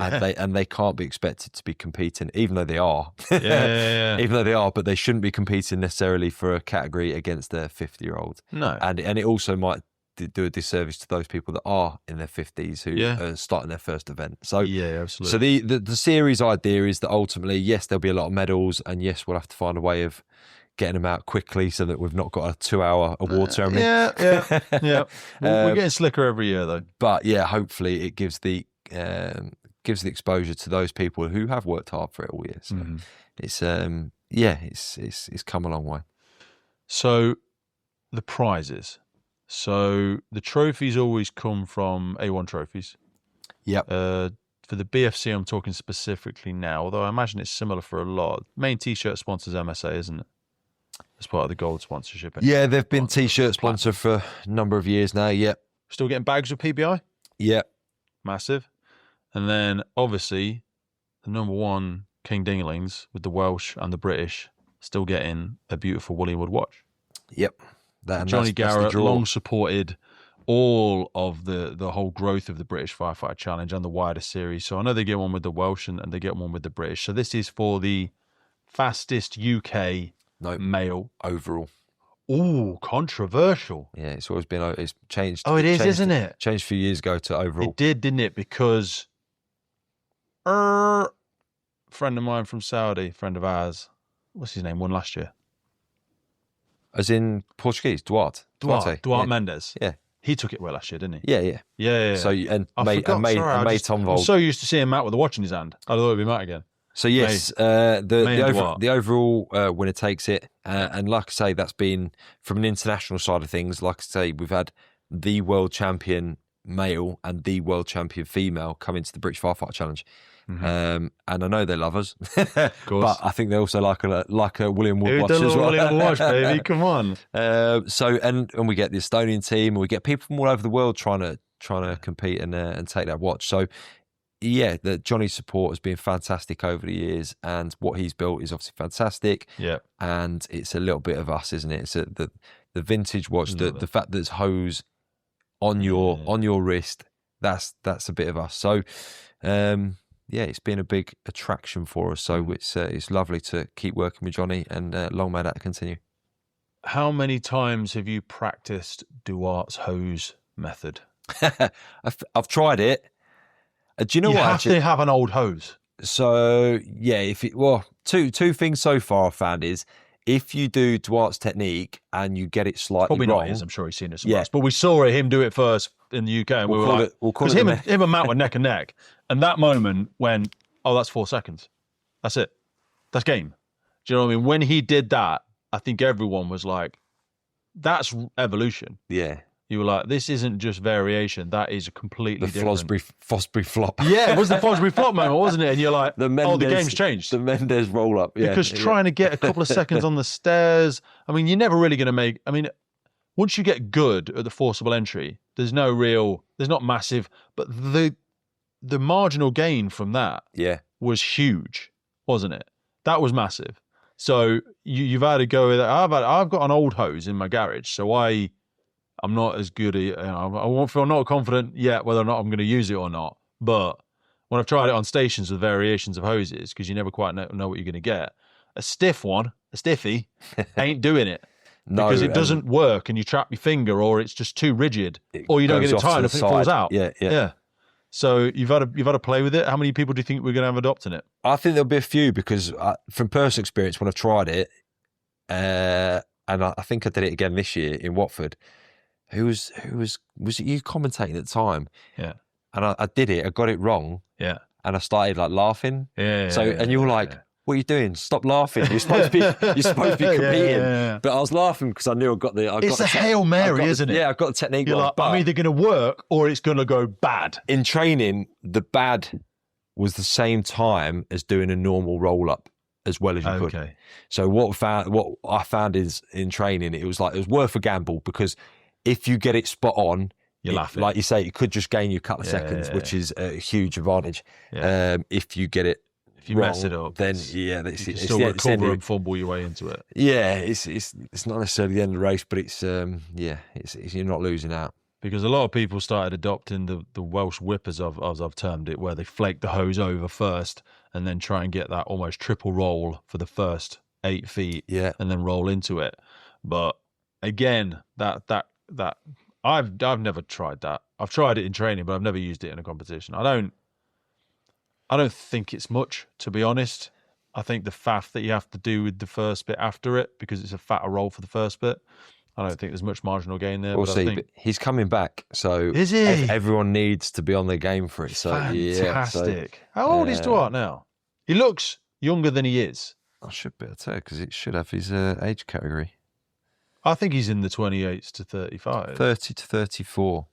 [SPEAKER 2] And they can't be expected to be competing, even though they are. Even though they are, but they shouldn't be competing necessarily for a category against their 50-year-old.
[SPEAKER 3] No.
[SPEAKER 2] And it also might do a disservice to those people that are in their 50s who are starting their first event. So
[SPEAKER 3] absolutely.
[SPEAKER 2] So the series idea is that ultimately, yes, there'll be a lot of medals, and yes, we'll have to find a way of getting them out quickly so that we've not got a 2-hour award ceremony.
[SPEAKER 3] Yeah. We're getting slicker every year, though.
[SPEAKER 2] But hopefully it gives the exposure to those people who have worked hard for it all year. So it's come a long way.
[SPEAKER 3] So the prizes. So the trophies always come from A1 Trophies.
[SPEAKER 2] Yep.
[SPEAKER 3] For the BFC, I'm talking specifically now, although I imagine it's similar for a lot. Main T-shirt sponsors MSA, isn't it? As part of the gold sponsorship.
[SPEAKER 2] Yeah, they've been T-shirt sponsor for a number of years now. Yep.
[SPEAKER 3] Still getting bags with PBI?
[SPEAKER 2] Yep.
[SPEAKER 3] Massive. And then, obviously, the number one King Dinglings with the Welsh and the British still getting a beautiful Woollywood watch.
[SPEAKER 2] Yep.
[SPEAKER 3] Johnny Garrett long supported all of the whole growth of the British Firefighter Challenge and the wider series. So I know they get one with the Welsh and they get one with the British. So this is for the fastest UK
[SPEAKER 2] No.
[SPEAKER 3] Male.
[SPEAKER 2] Overall.
[SPEAKER 3] Ooh, controversial.
[SPEAKER 2] Yeah, it's always been, it's changed.
[SPEAKER 3] Oh, it is,
[SPEAKER 2] changed,
[SPEAKER 3] isn't it?
[SPEAKER 2] Changed a few years ago to overall.
[SPEAKER 3] It did, didn't it? Because friend of mine from Saudi, friend of ours, what's his name, won last year.
[SPEAKER 2] As in Portuguese, Duarte
[SPEAKER 3] Mendes.
[SPEAKER 2] Yeah.
[SPEAKER 3] He took it well last year, didn't he?
[SPEAKER 2] Yeah.
[SPEAKER 3] Yeah.
[SPEAKER 2] So, and
[SPEAKER 3] I
[SPEAKER 2] made Tom
[SPEAKER 3] I'm
[SPEAKER 2] Vold.
[SPEAKER 3] so used to seeing Matt with a watch in his hand. I thought it'd be Matt again.
[SPEAKER 2] So yes, the overall winner takes it, and like I say, that's been from an international side of things. Like I say, we've had the world champion male and the world champion female come into the British Firefighter Challenge, and I know they love us, but I think they also like a William Wood watch as well.
[SPEAKER 3] William Watch, baby, come on.
[SPEAKER 2] So and we get the Estonian team, and we get people from all over the world trying to compete and take that watch. So. Yeah, Johnny's support has been fantastic over the years, and what he's built is obviously fantastic.
[SPEAKER 3] Yeah,
[SPEAKER 2] and it's a little bit of us, isn't it? It's the vintage watch, the fact that there's hose on your wrist. That's a bit of us. So, it's been a big attraction for us. So it's lovely to keep working with Johnny, and long may that continue.
[SPEAKER 3] How many times have you practiced Duarte's hose method?
[SPEAKER 2] I've tried it. Do you know what?
[SPEAKER 3] You have to have an old hose.
[SPEAKER 2] So yeah, two things so far I've found is if you do Duarte's technique and you get it slightly
[SPEAKER 3] probably
[SPEAKER 2] wrong,
[SPEAKER 3] not his, I'm sure he's seen it somewhere else. But we saw him do it first in the UK, and we were like, because him and Matt were neck and neck, and that moment when that's 4 seconds, that's it, that's game. Do you know what I mean? When he did that, I think everyone was like, that's evolution.
[SPEAKER 2] Yeah.
[SPEAKER 3] You were like, this isn't just variation. That is completely different.
[SPEAKER 2] The Fosbury flop.
[SPEAKER 3] Yeah, it was the Fosbury flop moment, wasn't it? And you're like, the game's changed.
[SPEAKER 2] The Mendes roll up. Yeah,
[SPEAKER 3] because trying to get a couple of seconds on the stairs, I mean, you're never really going to make, once you get good at the forcible entry, there's not massive, but the marginal gain from that was huge, wasn't it? That was massive. So you've had to go with that. I've got an old hose in my garage, so I'm not as good at, I feel not confident yet whether or not I'm going to use it or not. But when I've tried it on stations with variations of hoses, because you never quite know what you're going to get, a stiffy, ain't doing it. No, because it doesn't work and you trap your finger, or it's just too rigid, or you don't get it tight enough and it falls out. Yeah. So you've had to play with it. How many people do you think we're going to have adopting it?
[SPEAKER 2] I think there'll be a few, because from personal experience, when I've tried it, and I think I did it again this year in Watford. Who was it you commentating at the time? Yeah. And I did it, I got it wrong. Yeah. And I started like laughing. And you were like, what are you doing? Stop laughing. You're supposed to be competing. Yeah. But I was laughing because I knew
[SPEAKER 3] it's a Hail Mary, isn't it?
[SPEAKER 2] Yeah, I've got the technique.
[SPEAKER 3] You're like, I'm either going to work or it's going to go bad.
[SPEAKER 2] In training, the bad was the same time as doing a normal roll up, as well as you could. So what I found is in training, it was worth a gamble, because if you get it spot on,
[SPEAKER 3] you're laughing.
[SPEAKER 2] Like you say, it could just gain you a couple of seconds, which is a huge advantage. Yeah. If you get it wrong,
[SPEAKER 3] mess it up,
[SPEAKER 2] then
[SPEAKER 3] it's still recover and fumble your way into it.
[SPEAKER 2] Yeah, it's not necessarily the end of the race, but it's you're not losing out.
[SPEAKER 3] Because a lot of people started adopting the Welsh whippers, as I've termed it, where they flake the hose over first and then try and get that almost triple roll for the first 8 feet, and then roll into it. But again, that I've never tried that. I've tried it in training, but I've never used it in a competition. I don't think it's much, to be honest. I think the faff that you have to do with the first bit after it, because it's a fatter roll for the first bit, I don't think there's much marginal gain there.
[SPEAKER 2] We'll see. But he's coming back, so
[SPEAKER 3] is he?
[SPEAKER 2] Everyone needs to be on their game for it. So
[SPEAKER 3] fantastic. How old is Duarte now? He looks younger than he is.
[SPEAKER 2] I should be able to tell, because it should have his age category.
[SPEAKER 3] I think he's in the 28s to 35.
[SPEAKER 2] 30 to 34.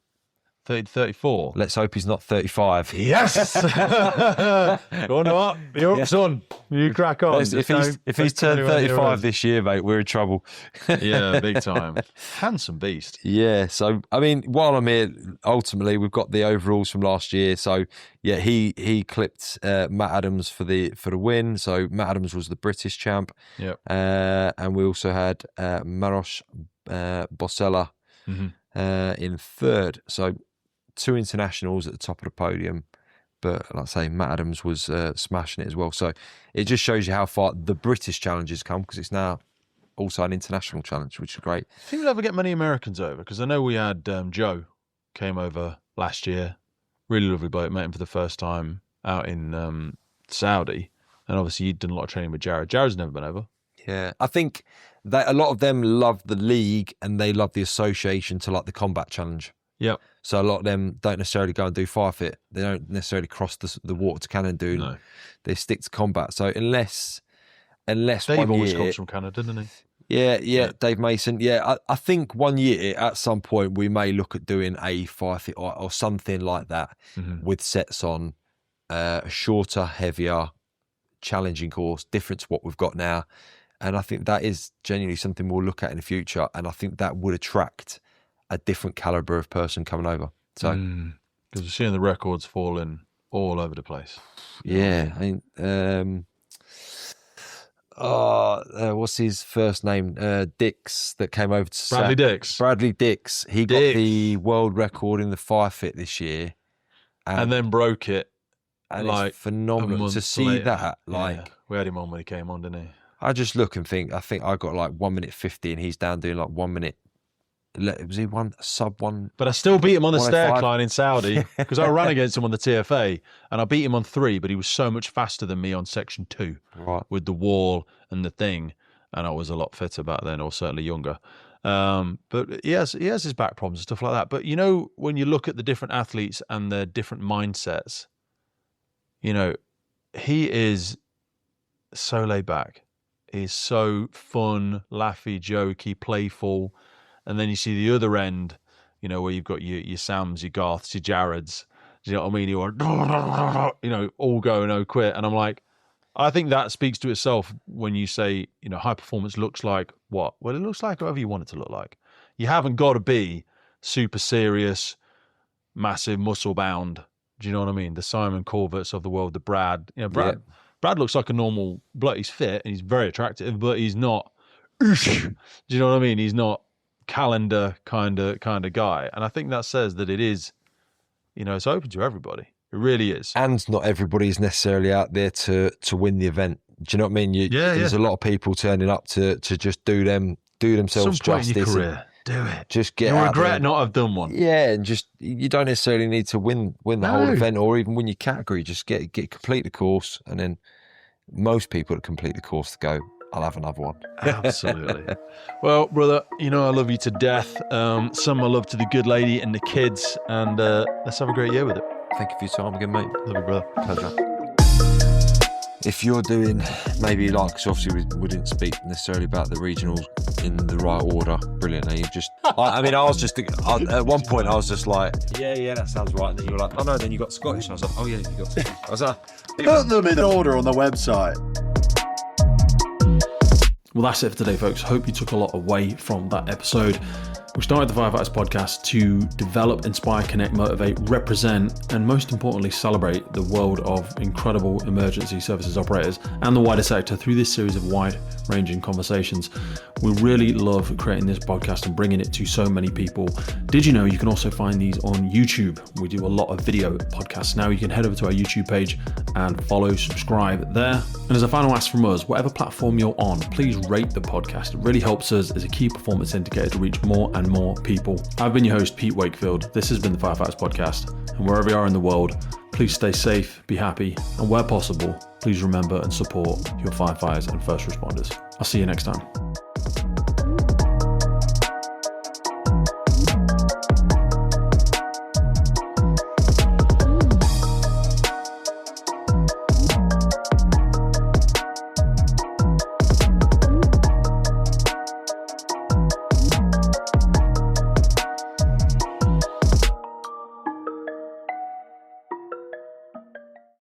[SPEAKER 3] 30 to 34.
[SPEAKER 2] Let's hope he's not 35.
[SPEAKER 3] Yes! Go on up. You're up, son. You crack on.
[SPEAKER 2] If he's turned 35 this year, mate, we're in trouble.
[SPEAKER 3] Yeah, big time. Handsome beast.
[SPEAKER 2] Yeah, so, I mean, while I'm here, ultimately, we've got the overalls from last year. So, yeah, he clipped Matt Adams for the win. So, Matt Adams was the British champ.
[SPEAKER 3] Yep.
[SPEAKER 2] And we also had Maros Bosella in third. So, 2 internationals at the top of the podium, but like I say, Matt Adams was smashing it as well. So it just shows you how far the British Challenge has come, because it's now also an international challenge, which is great.
[SPEAKER 3] Do you think we'll ever get many Americans over? Because I know we had Joe came over last year. Really lovely bloke. Met him for the first time out in Saudi. And obviously you'd done a lot of training with Jared. Jared's never been over.
[SPEAKER 2] Yeah, I think that a lot of them love the league and they love the association to like the combat challenge.
[SPEAKER 3] Yep.
[SPEAKER 2] So a lot of them don't necessarily go and do firefit. They don't necessarily cross the water to Canada.
[SPEAKER 3] No.
[SPEAKER 2] They stick to combat. So unless
[SPEAKER 3] Dave always comes from Canada, doesn't he?
[SPEAKER 2] Yeah, Dave Mason. Yeah, I think one year at some point we may look at doing a firefit or something like that with sets on a shorter, heavier, challenging course, different to what we've got now. And I think that is genuinely something we'll look at in the future. And I think that would attract a different caliber of person coming over. So,
[SPEAKER 3] because we're seeing the records falling all over the place.
[SPEAKER 2] Yeah, I mean, what's his first name? Dix, that came over to Bradley Dix. He got the world record in the firefit this year,
[SPEAKER 3] and then broke it.
[SPEAKER 2] And like it's phenomenal to see later. That. Like
[SPEAKER 3] we had him on when he came on, didn't he?
[SPEAKER 2] I just look and think. I think I got like 1 minute 50, and he's down doing like 1 minute. Was he sub one?
[SPEAKER 3] But I still beat him on the stair climb in Saudi because I ran against him on the TFA and I beat him on 3, but he was so much faster than me on section 2 with the wall and the thing. And I was a lot fitter back then, or certainly younger. But he has his back problems and stuff like that. But you know, when you look at the different athletes and their different mindsets, you know, he is so laid back. He's so fun, laughy, jokey, playful. And then you see the other end, you know, where you've got your Sams, your Garths, your Jareds, you know what I mean? You are, you know, all go, no quit. And I'm like, I think that speaks to itself when you say, you know, high performance looks like what? Well, it looks like whatever you want it to look like. You haven't got to be super serious, massive, muscle bound. Do you know what I mean? The Simon Corvetts of the world, the Brad. You know, Brad looks like a normal bloke. He's fit and he's very attractive, but he's not, do you know what I mean? He's not calendar kind of guy. And I think that says that it is, you know, it's open to everybody. It really is.
[SPEAKER 2] And not everybody is necessarily out there to win the event. Do you know what I mean? There's a lot of people turning up to just do themselves justice.
[SPEAKER 3] In your career, do it.
[SPEAKER 2] Just get
[SPEAKER 3] You'll
[SPEAKER 2] out
[SPEAKER 3] regret
[SPEAKER 2] there.
[SPEAKER 3] not have done one.
[SPEAKER 2] Yeah, and just you don't necessarily need to win the whole event or even win your category. Just complete the course, and then most people that complete the course to go, I'll have another one.
[SPEAKER 3] Absolutely. Well, brother, you know I love you to death. Send my love to the good lady and the kids, and let's have a great year with it.
[SPEAKER 2] Thank you for your time again, mate.
[SPEAKER 3] Love you, brother.
[SPEAKER 2] Pleasure. If you're doing maybe like, because obviously we didn't speak necessarily about the regionals in the right order brilliantly. I was just at one point I was just like, yeah, that sounds right. And then you were like, oh no, then you got Scottish. And I was like, oh yeah, you got Scottish. I was like,
[SPEAKER 3] put them in order on the website. Well, that's it for today, folks. Hope you took a lot away from that episode. We started the Firefighters podcast to develop, inspire, connect, motivate, represent, and most importantly, celebrate the world of incredible emergency services operators and the wider sector through this series of wide-ranging conversations. We really love creating this podcast and bringing it to so many people. Did you know you can also find these on YouTube? We do a lot of video podcasts now. You can head over to our YouTube page and follow, subscribe there. And as a final ask from us, whatever platform you're on, please rate the podcast. It really helps us as a key performance indicator to reach more and more people. I've been your host, Pete Wakefield. This has been the Firefighters podcast. And wherever you are in the world, please stay safe, be happy, and where possible, please remember and support your firefighters and first responders. I'll see you next time.